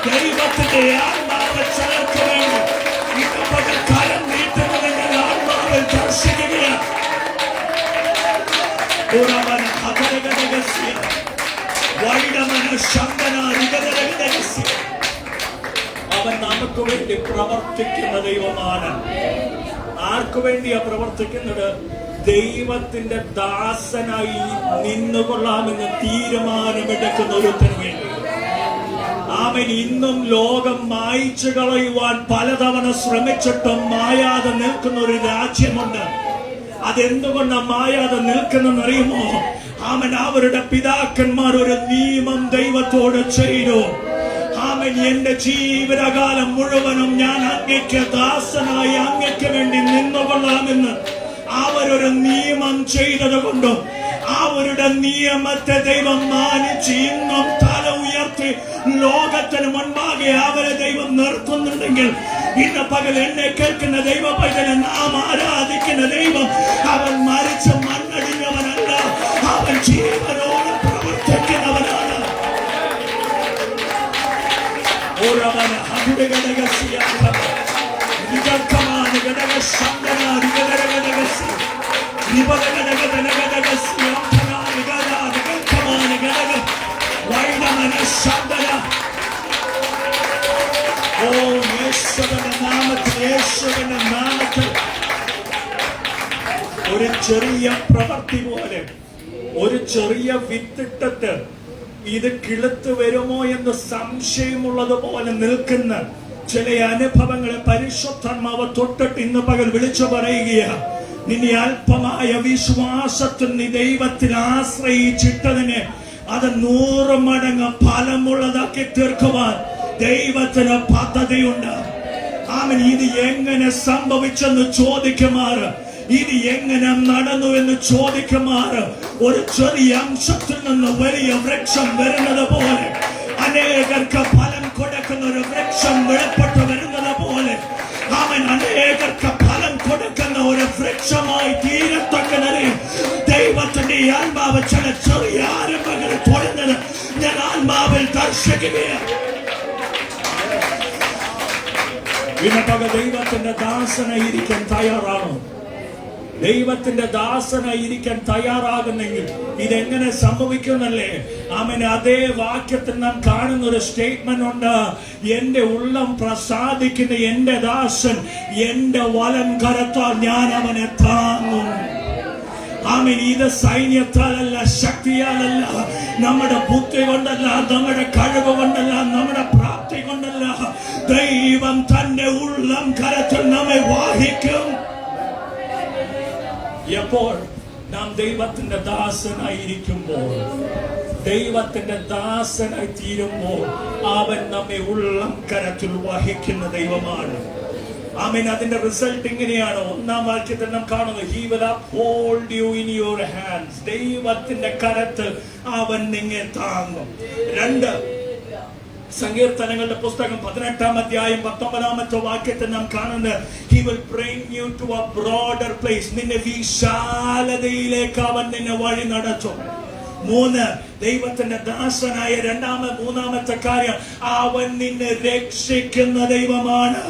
ദൈവത്തിന്റെ ആത്മാവ് ചിലർക്ക് വേണ്ടി ഇന്ന് പകൽ കരം നീട്ടുന്നതിന്റെ ആത്മാവിൽ ദർശിക്കുകയാണ്. അവൻ നമുക്ക് വേണ്ടി പ്രവർത്തിക്കുന്ന ദൈവമാണ്. ആർക്കു വേണ്ടിയാ പ്രവർത്തിക്കുന്നത്? ദൈവത്തിന്റെ ദാസനായി നിന്നുകൊള്ളാമെന്ന് തീരുമാനമെടുക്കുന്ന ഒരുത്തിന് വേണ്ടി. അവൻ ഇന്നും ലോകം മായ്ച്ചു കളയുവാൻ പലതവണ ശ്രമിച്ചിട്ടും മായാതെ നിൽക്കുന്ന ഒരു രാജ്യമുണ്ട്. അതെന്തുകൊണ്ട് മായാതെ നിൽക്കുന്നറിയുമോ? അവൻ അവരുടെ പിതാക്കന്മാർ ഒരു നിയമം ദൈവത്തോട് ചെയ്തു. അവൻ എന്റെ ജീവിതകാലം മുഴുവനും ഞാൻ അങ്ങയ്ക്ക് ദാസനായി അങ്ങയ്ക്ക് വേണ്ടി നിന്നുകൊള്ളാമെന്ന് അവരൊരു നിയമം ചെയ്തത് കൊണ്ടും അവരുടെ നിയമത്തെ ദൈവം മാനിച്ച് ഇന്നും തല ഉയർത്തി ലോകത്തിന് മുൻപാകെ അവരെ ദൈവം നിർത്തുന്നുണ്ടെങ്കിൽ ഇന്ന് പകൽ എന്നെ കേൾക്കുന്ന ദൈവ പൈതലെ, നാം ആരാധിക്കുന്ന ദൈവം അവൻ മരിച്ച് മണ്ണടിഞ്ഞവനല്ല, അവൻ ജീവനോട് പ്രവർത്തിക്കുന്നവനാണ്. ഒരു ചെറിയ പ്രവൃത്തി പോലെ, ഒരു ചെറിയ വിത്തിട്ടിട്ട് ഇത് കിളുത്ത് വരുമോ എന്ന് സംശയമുള്ളത് പോലെ നിൽക്കുന്ന ചില അനുഭവങ്ങളെ പരിശുദ്ധാത്മാവ് തൊട്ടിട്ട് ഇന്ന് പകൽ വിളിച്ചു പറയുകയാണ്. നിന്നെ അല്പമായ വിശ്വാസത്തിൽ നീ ദൈവത്തിൽ ആശ്രയിച്ചിട്ടതിനെ അത് 100 മടങ്ങ് ഫലമുള്ളതാക്കി തീർക്കുവാൻ ദൈവത്തിന് പദ്ധതിയുണ്ട്. അവൻ ഇത് എങ്ങനെ സംഭവിച്ചെന്ന് ചോദിക്കുമാറ്, ഇത് എങ്ങനെ നടന്നു എന്ന് ചോദിക്കുമാറ്, ഒരു ചെറിയ അംശത്തിൽ നിന്ന് വലിയ വൃക്ഷം വരുന്നത് പോലെ, അനേകർക്ക് ഫലം കൊടുക്കുന്ന ഒരു വൃക്ഷം വെളിപ്പെട്ടു വരുന്നത് പോലെ, അവൻ അനേകർക്ക് ഫലം കൊടുക്കുന്ന ഒരു വൃക്ഷമായി തീരത്തക്ക നിലയിൽ ദൈവത്തിന്റെ ആത്മാവ് ചില ചെറിയ ആരംഭങ്ങൾ തുടങ്ങുന്നത് ഞാൻ ആത്മാവിൽ ദർശിക്കുകയാണ്. ഇന്നത്തെ ദൈവത്തിന്റെ ദാസനായിരിക്കാൻ തയ്യാറാണോ? ദൈവത്തിന്റെ ദാസനായി ഇരിക്കാൻ തയ്യാറാകുന്നെങ്കിൽ ഇതെങ്ങനെ സംഭവിക്കുന്നല്ലേ? ആമേൻ. അതേ വാക്യത്തിൽ നാം കാണുന്ന ഒരു സ്റ്റേറ്റ്മെന്റ് ഉണ്ട്. എന്റെ ഉള്ളം പ്രസാദിക്കുന്ന എന്റെ ദാസൻ എന്റെ വലം കരത്താൽ ഞാൻ അവനെ താങ്ങും. ആമേൻ. ഇത് സൈന്യത്താലല്ല, ശക്തിയാലല്ല, നമ്മുടെ ബുദ്ധി കൊണ്ടല്ല, നമ്മുടെ കഴിവ് കൊണ്ടല്ല, നമ്മുടെ പ്രാപ്തി കൊണ്ടല്ല. ദൈവം തന്റെ ഉള്ളം കരത്തിൽ നമ്മെ വാഹിക്കും. എപ്പോൾ നാം ദൈവത്തിന്റെ ദാസനായിരിക്കുമ്പോൾ, ദൈവത്തിന്റെ ദാസനായി തീരുമ്പോൾ അവൻ നമ്മെ ഉള്ളം കരത്തിൽ വഹിക്കുന്ന ദൈവമാണ്. ആമേൻ. അതിന്റെ റിസൾട്ട് ഇങ്ങനെയാണ്. 1-ാം വാക്യത്തിൽ നാം കാണുന്നു, He will uphold you in your hands. ദൈവത്തിന്റെ കരത്തിൽ അവൻ നിന്നെ താങ്ങും. 2 സങ്കീർത്തനങ്ങളുടെ പുസ്തകം 18-ാം അധ്യായം 19-ാമത്തെ വാക്യത്തിൽ നാം കാണുന്നത്, He will bring you to a broader place. നിന്നെ വിശാലതയിലേക്ക് അവൻ നിന്നെ വഴി നടത്തും. 3 ദൈവത്തിന്റെ ദാസനായ 3-ാമത്തെ കാര്യം, അവൻ നിന്നെ രക്ഷിക്കുന്ന ദൈവമാണ്.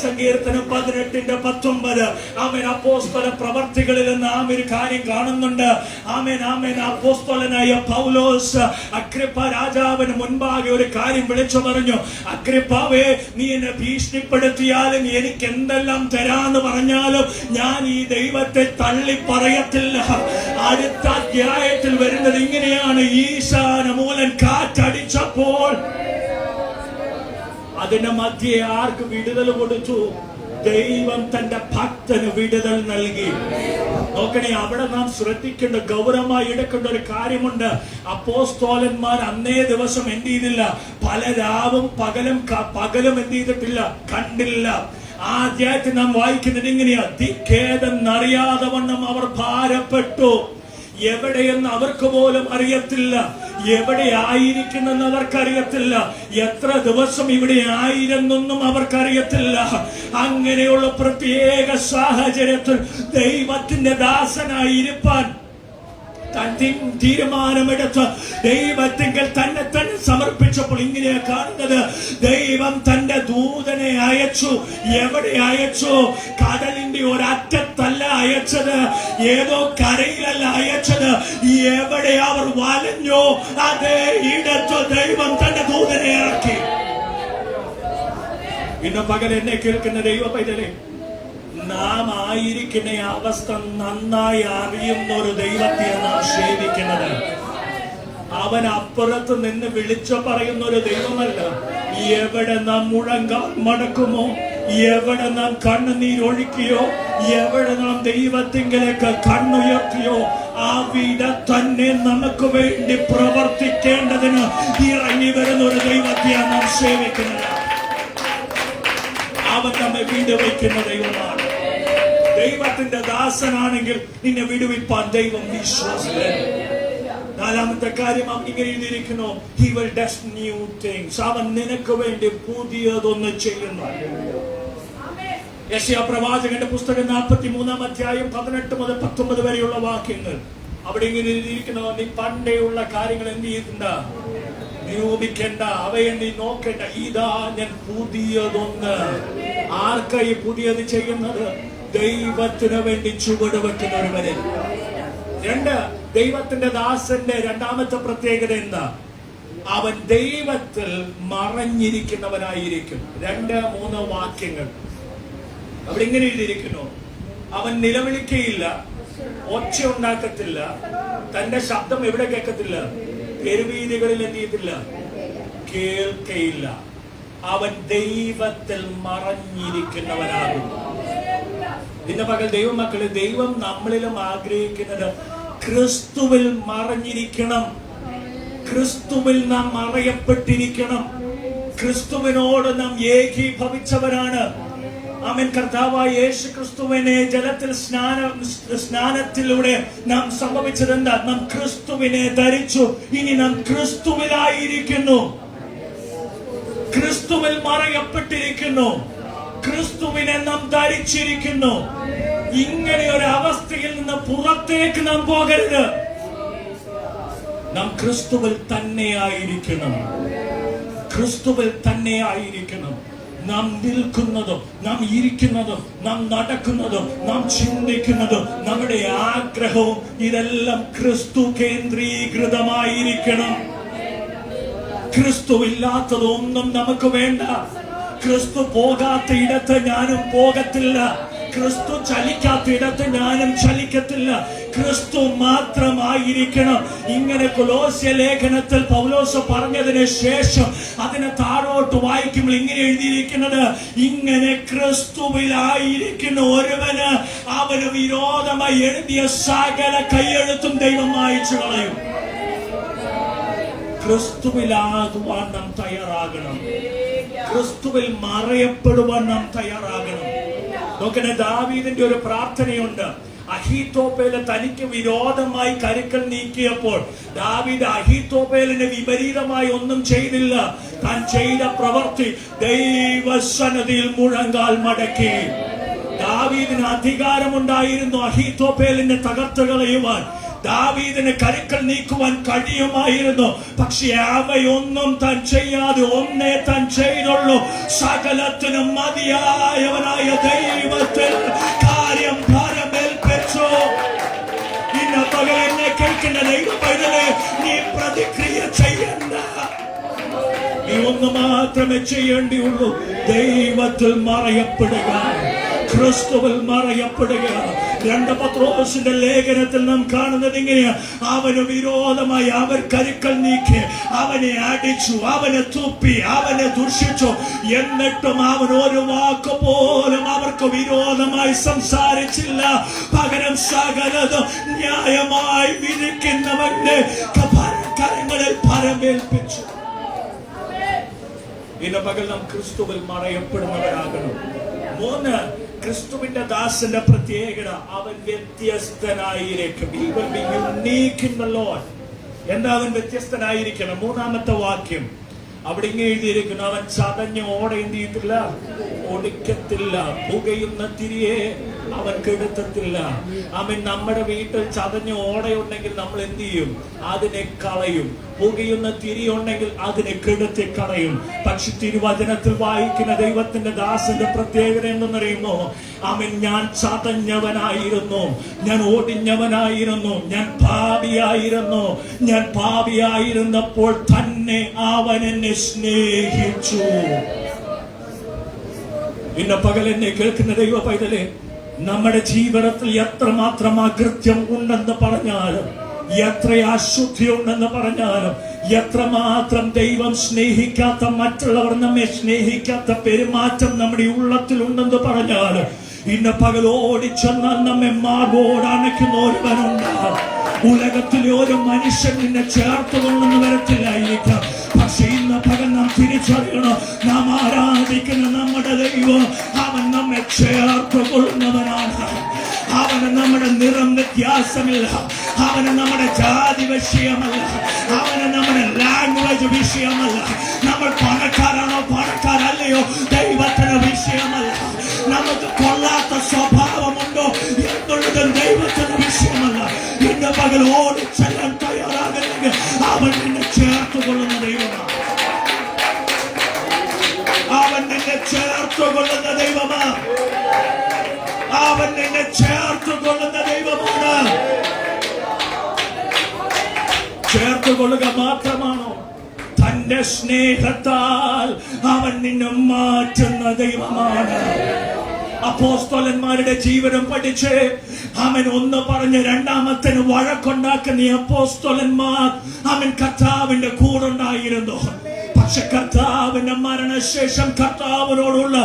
സങ്കീർത്തനം 18:19. ആമേൻ. അപ്പോസ്തല പ്രവർത്തികളിൽ നാം ഒരു കാര്യം കാണുന്നുണ്ട്. ആമേൻ. അപ്പോസ്തലനായ പൗലോസ് അഗ്രിപ്പ രാജാവിന് മുൻപാകെ ഒരു കാര്യം വിളിച്ചു പറഞ്ഞു. അഗ്രിപ്പാവേ, നീ എന്നെ ഭീഷണിപ്പെടുത്തിയാലും എനിക്ക് എന്തെല്ലാം തരാന്ന് പറഞ്ഞാലും ഞാൻ ഈ ദൈവത്തെ തള്ളി പറയത്തില്ല. അടുത്ത അധ്യായത്തിൽ വരുന്നത് ഇങ്ങനെയാണ്, ഈശാനമൂലൻ കാറ്റടിച്ചപ്പോൾ അതിന്റെ മധ്യേ ആർക്ക് വിടുതൽ കൊടുത്തു? ദൈവം തന്റെ ഭക്തന് വിടുതൽ നൽകി. നോക്കണേ, അവിടെ നാം ശ്രദ്ധിക്കേണ്ട, ഗൗരവമായി എടുക്കേണ്ട ഒരു കാര്യമുണ്ട്. അപ്പോസ്തലന്മാർ അന്നേ ദിവസം എന്ത് ചെയ്തില്ല? പല രാവും പകലും എന്ത് ചെയ്തിട്ടില്ല? കണ്ടില്ല. ആ അധ്യായത്തിൽ നാം വായിക്കുന്നത് ഇങ്ങനെയാ, ദിക്കേതെന്നറിയാതെ വണ്ണം അവർ ഭാരപ്പെട്ടു. എവിടെയെന്ന് അവർക്ക് പോലും അറിയത്തില്ല, എവിടെ ആയിരിക്കുന്നെന്ന് അവർക്കറിയത്തില്ല, എത്ര ദിവസം ഇവിടെ ആയിരുന്നൊന്നും അവർക്കറിയത്തില്ല. അങ്ങനെയുള്ള പ്രത്യേക സാഹചര്യത്തിൽ ദൈവത്തിന്റെ ദാസനായിരിക്കാൻ തീരുമാനമെടുത്ത് ദൈവത്തിങ്കൽ തന്നെ സമർപ്പിച്ചപ്പോൾ ഇങ്ങനെയാ കാണുന്നത്, ദൈവം തന്റെ ദൂതനെ അയച്ചു. എവിടെ അയച്ചു? കടലിന്റെ ഒരറ്റത്തല്ല അയച്ചത്, ഏതോ കരയിലല്ല അയച്ചത്. എവിടെ അവർ വലഞ്ഞോ അതേ ഇടത്ത് ദൈവം തന്റെ ദൂതനെ ഇറക്കി. ഇന്ന് പകൽ എന്നെ കേൾക്കുന്ന ദൈവ പൈതലേ, നാം ആയിരിക്കുന്ന അവസ്ഥ നന്നായി അറിയുന്ന ഒരു ദൈവത്തെ നാം സേവിക്കുന്നത്. അവൻ അപ്പുറത്ത് നിന്ന് വിളിച്ചു പറയുന്ന ഒരു ദൈവമല്ല. എവിടെ നാം മുഴങ്കാൽ മടക്കുമോ, എവിടെ നാം കണ്ണുനീരൊഴുക്കിയോ, എവിടെ നാം ദൈവത്തിങ്കിലേക്ക് കണ്ണുയർത്തിയോ അവിടെ തന്നെ നമുക്ക് വേണ്ടി പ്രവർത്തിക്കേണ്ടതിന് ഇറങ്ങി വരുന്ന ഒരു ദൈവത്തെയാണ് നാം സേവിക്കുന്നത്. അവൻ നമ്മെ വിടുവിക്കുന്ന ദൈവമാണ്. ദൈവത്തിന്റെ ദാസനാണെങ്കിൽ നിന്നെ വിടുവിപ്പാൻ ദൈവം വിശ്വാസികൾ. 4-ാമത്തെ കാര്യം അവൻ ഇങ്ങനെ എഴുതിയിരിക്കുന്നു, He will do new things. അവൻ നിനക്ക് വേണ്ടി പുതിയതൊന്ന് ചെയ്യുന്നു. യെശയ്യാ പ്രവാചകന്റെ പുസ്തകം 43-ാം അധ്യായം 18 മുതൽ 19 വരെയുള്ള വാക്യങ്ങൾ. അവിടെ ഇങ്ങനെ എഴുതിയിരിക്കുന്നു, നീ പണ്ടേയുള്ള കാര്യങ്ങൾ എന്ത് ചെയ്തിട്ടുണ്ട്? നിരൂപിക്കേണ്ട, അവയെ നീ നോക്കേണ്ട. ഇതാ ഞാൻ പുതിയതൊന്ന്. ആർക്കായി പുതിയത് ചെയ്യുന്നത്? ദൈവത്തിന് വേണ്ടി ചുവട് വെക്കുന്നവരെ. 2, ദൈവത്തിന്റെ ദാസന്റെ 2-ാമത്തെ പ്രത്യേകത എന്താ? അവൻ ദൈവത്തിൽ മറഞ്ഞിരിക്കുന്നവനായിരിക്കും. 2-3 വാക്യങ്ങൾ അവിടെ ഇങ്ങനെ എഴുതിയിരിക്കുന്നു, അവൻ നിലവിളിക്കയില്ല, ഒച്ച ഉണ്ടാക്കത്തില്ല, തന്റെ ശബ്ദം എവിടെ കേൾക്കത്തില്ല? തെരുവീതികളിൽ എന്ത് ചെയ്യത്തില്ല? കേൾക്കയില്ല. അവൻ ദൈവത്തിൽ മറഞ്ഞിരിക്കുന്നവനാകും. ഇന്ന് പകൽ ദൈവമക്കളെ, ദൈവം നമ്മളിലും ആഗ്രഹിക്കുന്നത് ക്രിസ്തുവിൽ മറഞ്ഞിരിക്കണം. ക്രിസ്തുവിൽ നാം മറയപ്പെട്ടിരിക്കണം. ക്രിസ്തുവിനോട് നാം ഏകീഭവിച്ചവരാണ്. ആമേൻ. കർത്താവായ യേശു ക്രിസ്തുവിനെ ജലത്തിൽ സ്നാനത്തിലൂടെ നാം സംഭവിച്ചത് എന്താ? നാം ക്രിസ്തുവിനെ ധരിച്ചു. ഇനി നാം ക്രിസ്തുവിലായിരിക്കുന്നു, ക്രിസ്തുവിൽ മറയപ്പെട്ടിരിക്കുന്നു, ക്രിസ്തുവിനെ നാം ധരിച്ചിരിക്കുന്നു. ഇങ്ങനെ ഒരു അവസ്ഥയിൽ നിന്ന് പുറത്തേക്ക് നാം പോകരുത്. നാം ക്രിസ്തുവിൽ തന്നെയായിരിക്കണം, ക്രിസ്തുവിൽ തന്നെയായിരിക്കണം. നാം നിൽക്കുന്നതും നാം ഇരിക്കുന്നതും നാം നടക്കുന്നതും നാം ചിന്തിക്കുന്നതും നമ്മുടെ ആഗ്രഹവും ഇതെല്ലാം ക്രിസ്തു കേന്ദ്രീകൃതമായിരിക്കണം. ക്രിസ്തു ഇല്ലാത്തതൊന്നും നമുക്ക് വേണ്ട. ക്രിസ്തു പോകാത്ത ഇടത്ത് ഞാനും പോകത്തില്ല. ക്രിസ്തു ചലിക്കാത്ത ഇടത്ത് ഞാനും ചലിക്കത്തില്ല. ക്രിസ്തു മാത്രമായിരിക്കണം. ഇങ്ങനെ കൊലോസ്യ ലേഖനത്തിൽ പൗലോസ് പറഞ്ഞതിന് ശേഷം അതിനെ താഴോട്ട് വായിക്കുമ്പോൾ ഇങ്ങനെ എഴുതിയിരിക്കുന്നത്, ഇങ്ങനെ ക്രിസ്തുവിലായിരിക്കുന്ന ഒരുവന് അവന് വിരോധമായി എഴുതിയ സകല കൈയെഴുത്തും ദൈവം മായ്ച്ചു കളയും. ക്രിസ്തുവിലാകുവാൻ നാം തയ്യാറാകണം. ക്രിസ്തുവിൽ മറയപ്പെടുവാൻ നാം തയ്യാറാകണം. നോക്കണേ, ദാവീദിന്റെ ഒരു പ്രാർത്ഥനയുണ്ട്. അഹീത്തോപ്പേല് തനിക്ക് വിരോധമായി കരുക്കൾ നീക്കിയപ്പോൾ ദാവീദ് അഹീത്തോപ്പേലിന് വിപരീതമായി ഒന്നും ചെയ്തില്ല. താൻ ചെയ്ത പ്രവൃത്തി ദൈവസന്നിധിയിൽ മുഴങ്കാൽ മടക്കി. ദാവീദിന് അധികാരമുണ്ടായിരുന്നു അഹീത്തോപ്പേലിനെ തകർത്ത് കളയുവാൻ. ദാവീദിന് കരുക്കൾ നീക്കുവാൻ കഴിയുമായിരുന്നു. പക്ഷെ അവയൊന്നും താൻ ചെയ്യാതെ ഒന്നേ താൻ ചെയ്തുള്ളൂ. സകലത്തിനും മതിയായവനായ ദൈവത്തിൽ കാര്യം ഭാരമേൽപ്പിച്ചു. ഇന്ന് പകൽ എന്നെ കേൾക്കുന്ന ദൈവ പൈതലേ, നീ പ്രതിക്രിയ ചെയ്യണ്ട. നീ ഒന്ന് മാത്രമേ ചെയ്യേണ്ടിയുള്ളൂ. ദൈവത്തിൽ മറയപ്പെടുക, ക്രിസ്തുവിൽ മറയപ്പെടുക. 2 പത്രോസിന്റെ ലേഖനത്തിൽ നാം കാണുന്നത് ഇങ്ങനെയാ, അവന് വിരോധമായി അവർ കരുക്കൾ നീക്കി, അവനെ അടിച്ചു, അവനെ തുപ്പി, അവനെ ദുഷിച്ചു. എന്നിട്ടും അവൻ ഒരു വാക്ക് പോലും അവർക്ക് വിരോധമായി സംസാരിച്ചില്ല. പകരം സകലതും ന്യായമായി വിധിക്കുന്നവന്റെ കരങ്ങളിൽ പരമേൽപ്പിച്ചു. ഇന്ന് പകൽ നാം ക്രിസ്തുവിൽ മറയപ്പെടുന്നവരാകണം. 3, ക്രിസ്തുവിന്റെ ദാസന്റെ പ്രത്യേകത, അവൻ വ്യത്യസ്തനായിരിക്കും. He will be unique in the Lord. എന്താ അവൻ വ്യത്യസ്തനായിരിക്കണം? 3-ാമത്തെ വാക്യം അവിടെ ഇങ്ങനെ എഴുതിയിരിക്കുന്നു, അവൻ ചതഞ്ഞ ഓട എന്ത് ചെയ്യത്തില്ല, ഒടിക്കത്തില്ല. പുകയുന്ന തിരിയെ അവൻ കെടുത്തത്തില്ല. അവൻ നമ്മുടെ വീട്ടിൽ ചതഞ്ഞ ഓടയുണ്ടെങ്കിൽ നമ്മൾ എന്ത് ചെയ്യും? അതിനെ കളയും. പുകയുന്ന തിരി ഉണ്ടെങ്കിൽ അതിനെ കെടുത്തി കളയും. പക്ഷെ തിരുവചനത്തിൽ വായിക്കുന്ന ദൈവത്തിന്റെ ദാസന്റെ പ്രത്യേകത എന്തെന്നറിയുമോ? അവൻ ഞാൻ ചതഞ്ഞവനായിരുന്നു, ഞാൻ ഓടിഞ്ഞവനായിരുന്നു, ഞാൻ പാപിയായിരുന്നപ്പോൾ തന്നെ അവൻ എന്നെ സ്നേഹിച്ചു. ഇന്ന് പകൽ എന്നെ കേൾക്കുന്ന ദൈവ പൈതലേ, നമ്മുടെ ജീവിതത്തിൽ എത്രമാത്രം അകൃത്യം ഉണ്ടെന്ന് പറഞ്ഞാലും, എത്ര അശുദ്ധി ഉണ്ടെന്ന് പറഞ്ഞാലും, എത്രമാത്രം ദൈവം സ്നേഹിക്കാത്ത, മറ്റുള്ളവർ നമ്മെ സ്നേഹിക്കാത്ത പെരുമാറ്റം നമ്മുടെ ഉള്ളത്തിൽ ഉണ്ടെന്ന് പറഞ്ഞാലും, ഇന്ന് പകൽ ഓടിച്ചെന്നാൽ നമ്മെ മാർബോട് അണയ്ക്കുന്ന ഒരുവനുണ്ടാകും. ഉലകത്തിലെ ഒരു മനുഷ്യൻ നിന്നെ ചേർത്തുകൊണ്ടെന്ന് വരത്തില്ലായിരിക്കാം. പക്ഷെ ഇന്ന് പകൽ നാം തിരിച്ചറിയണം, നാം ആരാധിക്കുന്ന നമ്മുടെ ദൈവം അവൻ നമ്മെ ചേർത്തുകൊള്ളുന്നവനാണ്. അവന് നമ്മുടെ നിറം വ്യത്യാസമില്ല, അവന് നമ്മുടെ ജാതി വിഷയമല്ല, അവന് നമ്മുടെ ലാംഗ്വേജ് വിഷയമല്ല, നമ്മൾ പണക്കാരാണോ പണക്കാരല്ലയോ ദൈവത്തിന് വിഷയമല്ല, നമുക്ക് കൊള്ളാത്ത സ്വഭാവമുണ്ടോ എന്നുള്ളതും ദൈവത്തിന് വിഷയമല്ല. ഇന്ന് പകൽ ഓടിച്ചെല്ലാൻ തയ്യാറാകണമെങ്കിൽ അവൻ നിന്നെ ചേർത്തുകൊള്ളുന്ന ദൈവമാണ്. അവൻ നിന്നെ ചേർത്തുകൊള്ളുന്ന ദൈവമാണ്. അവൻ നിന്നെ ചേർത്തുകൊള്ളുന്ന ദൈവമാണ്. ചേർത്തുകൊള്ളുക മാത്രമാണോ? തന്റെ സ്നേഹത്താൽ അവൻ നിന്നെ മാറ്റുന്ന ദൈവമാണ്. അപ്പോസ്തലന്മാരുടെ ജീവിതം പഠിച്ച് അവൻ ഒന്ന് പറഞ്ഞ് രണ്ടാമത്തിന് വഴക്കുണ്ടാക്കുന്ന അപ്പോസ്തലന്മാർ അവൻ കർത്താവിന്റെ കൂടുണ്ടായിരുന്നു. പക്ഷെ കർത്താവിന്റെ മരണശേഷം കർത്താവിനോടുള്ള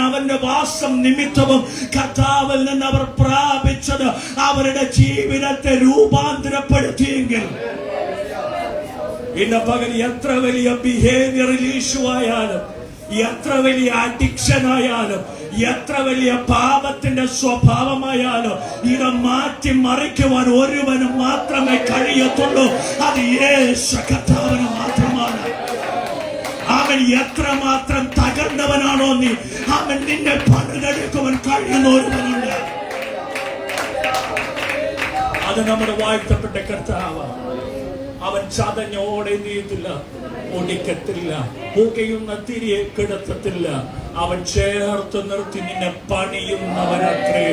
അവന്റെ വാസം നിമിത്തവും കർത്താവിൽ നിന്ന് അവർ പ്രാപിച്ചത് അവരുടെ ജീവിതത്തെ രൂപാന്തരപ്പെടുത്തിയെങ്കിൽ, ഇന്ന് പകൽ എത്ര വലിയ ബിഹേവിയറൽ ഇഷ്യൂ ആയാലും, എത്ര വലിയ അഡിക്ഷൻ ആയാലും, എത്ര വലിയ പാപത്തിന്റെ സ്വഭാവമായാലും, ഇത് മാറ്റി മറിക്കുവാൻ ഒരുവനും മാത്രമേ കഴിയത്തുള്ളൂ. അത് യേശു കർത്താവിന് മാത്രമാണ്. അവൻ എത്രമാത്രം തകർന്നവനാണോ നീ, അവൻ നിന്നെ പണിതെടുക്കുവാൻ കഴിയുന്ന ഒരുവനുണ്ട്. അത് നമ്മുടെ വാഴ്ത്തപ്പെട്ട കർത്താവ്. അവൻ ചതഞ്ഞോടെ എന്ത് ചെയ്യത്തില്ല, ഒടിക്കത്തില്ല. പുകയുന്ന തിരിയെ കിടത്തത്തില്ല. അവൻ ചേർത്ത് നിർത്തി നിന്നെ പണിയുന്നവനത്രേ.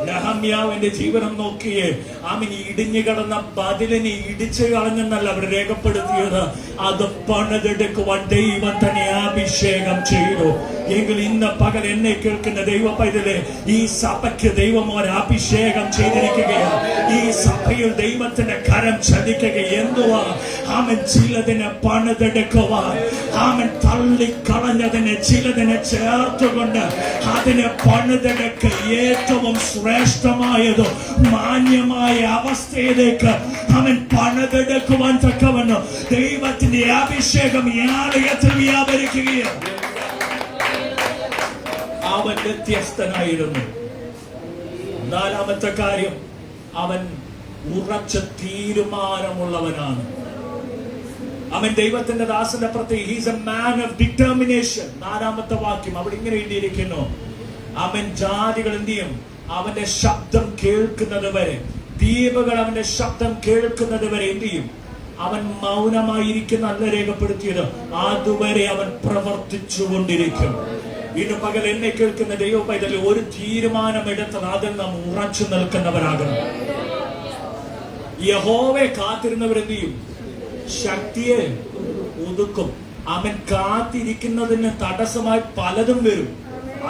നെഹമ്യാവിന്റെ ജീവനം നോക്കിയേ, അവൻ ഇടിഞ്ഞു കിടന്ന ബദലിനെ ഇടിച്ചു കളഞ്ഞെന്നല്ല അവർ രേഖപ്പെടുത്തിയത്, അത് പണിതെടുക്കുവാൻ ദൈവം തന്നെ അഭിഷേകം ചെയ്തു. എങ്കിൽ ഇന്ന് പകൽ എന്നെ കേൾക്കുന്ന ദൈവ പൈതലേ, ഈ സഭയ്ക്ക് ദൈവം ഒരു അഭിഷേകം ചെയ്തിരിക്കുകയാണ്. ഈ സഭയിൽ ദൈവത്തിന്റെ കരം ചലിക്കുക. എന്തുവാ? അവൻ ചിലതിനെ പണിതെടുക്കുവാൻ, അവൻ തള്ളിക്കളഞ്ഞതിനെ ചിലതിനെ ചേർത്തുകൊണ്ട് അതിനെ പണിതെടുക്ക ഏറ്റവും ശ്രേഷ്ഠമായതോ മാന്യമായ അവസ്ഥയിലേക്ക് അവൻ പണിതെടുക്കുവാൻ തക്കവണ്ണം ദൈവത്തിന്റെ അഭിഷേകം ഈ ആലയത്തിൽ വ്യാപരിക്കുകയാണ്. അവൻ വ്യത്യസ്തനായിരുന്നു. നാലാമത്തെ കാര്യം, അവൻ ഉറച്ച തീരുമാനമുള്ളവനാണ്. അവൻ ദൈവത്തിന്റെ ദാസന്റെ പ്രത്യേക, he's a man of determination. നാലാമത്തെ വാക്യം അവിടെ ഇങ്ങനെ എഴുതിയിരിക്കുന്നു, അവൻ ജാതികൾ എന്ത് ചെയ്യും? അവന്റെ ശബ്ദം കേൾക്കുന്നത് വരെ, ദ്വീപുകൾ അവന്റെ ശബ്ദം കേൾക്കുന്നത് വരെ എന്ത് ചെയ്യും? അവൻ മൗനമായിരിക്കുന്ന അല്ല രേഖപ്പെടുത്തിയത്, അതുവരെ അവൻ പ്രവർത്തിച്ചു കൊണ്ടിരിക്കും. ഇന്ന് പകൽ എന്നെ കേൾക്കുന്ന ദൈവ പൈതൽ, ഒരു തീരുമാനമെടുത്തത് അതിൽ നാം ഉറച്ചു നിൽക്കുന്നവരാകണം. യഹോവയെ കാത്തിരുന്നവരെന്ത് ചെയ്യും? ശക്തിയെ ഒതുക്കും. അവൻ കാത്തിരിക്കുന്നതിന് തടസ്സമായി പലതും വരും.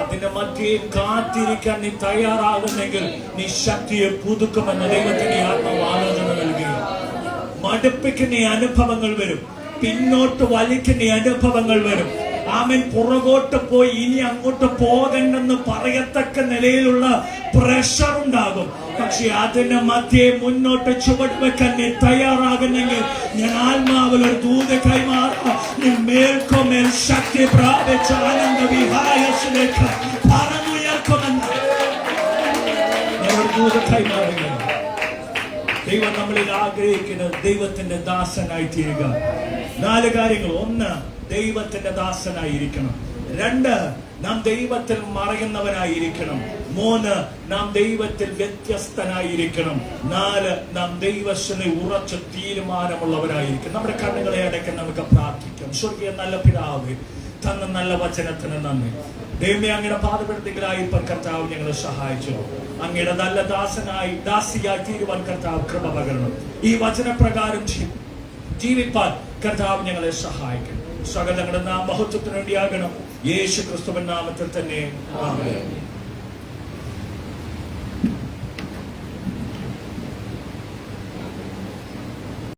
അതിന്റെ മധ്യേ കാത്തിരിക്കാൻ നീ തയ്യാറാകുന്നെങ്കിൽ നീ ശക്തിയെ പുതുക്കുമെന്ന് ദൈവത്തിന്റെ ആത്മാവ് ആലോചന നൽകുക. മടുപ്പിക്കുന്ന അനുഭവങ്ങൾ വരും, പിന്നോട്ട് വലിക്കുന്ന അനുഭവങ്ങൾ വരും. അവൻ പുറകോട്ട് പോയി ഇനി അങ്ങോട്ട് പോകണ്ടെന്ന് പറയത്തക്ക നിലയിലുള്ള പ്രഷർ ഉണ്ടാകും. പക്ഷെ അതിന്റെ മധ്യേ മുന്നോട്ട് ചുവട് വെക്കാൻ നീ തയ്യാറാകുന്നെങ്കിൽ ഞാൻ ആത്മാവിൽ ഒരു ദൂത് കൈമാറാം. നീ മേൽക്കുമേൽ ശക്തി പ്രാപിച്ച ആനന്ദ വിഹായത്തിലേക്ക് പറന്നുയർക്കുമെന്ന് ഒരു ദൂത് കൈമാറുക. ദൈവം നമ്മളിൽ ആഗ്രഹിക്കുന്നത് ദൈവത്തിന്റെ ദാസനായി തീരുക. 4 കാര്യങ്ങൾ. 1, ദൈവത്തിന്റെ ദാസനായിരിക്കണം. 2, നാം ദൈവത്തിൽ മറയുന്നവനായിരിക്കണം. 3, നാം ദൈവത്തിൽ വ്യത്യസ്തനായിരിക്കണം. 4, നാം ദൈവത്തിന് ഉറച്ച തീരുമാനമുള്ളവരായിരിക്കും. നമ്മുടെ കണ്ണുകളെ അടയ്ക്കാൻ നമുക്ക് പ്രാർത്ഥിക്കാം. സ്വർഗീയ നല്ല പിതാവേ, തന്ന നല്ല വചനത്തിന് നന്ദി. ദൈവമേ, അങ്ങയുടെ പാദപീഠത്തിലായി കർത്താവ് ഞങ്ങളെ സഹായിച്ചു. അങ്ങയുടെ നല്ല ദാസിയായി തീരുവാൻ കർത്താവ് കൃപ പകരണം. ഈ വചനപ്രകാരം ജീവിപ്പാൻ കർത്താവ് ഞങ്ങളെ സഹായിക്കണം. സകലങ്ങളുടെ നാം മഹത്വത്തിന് വേണ്ടിയാകണം. യേശു ക്രിസ്തുവിൻ നാമത്തിൽ തന്നെ ആമേൻ.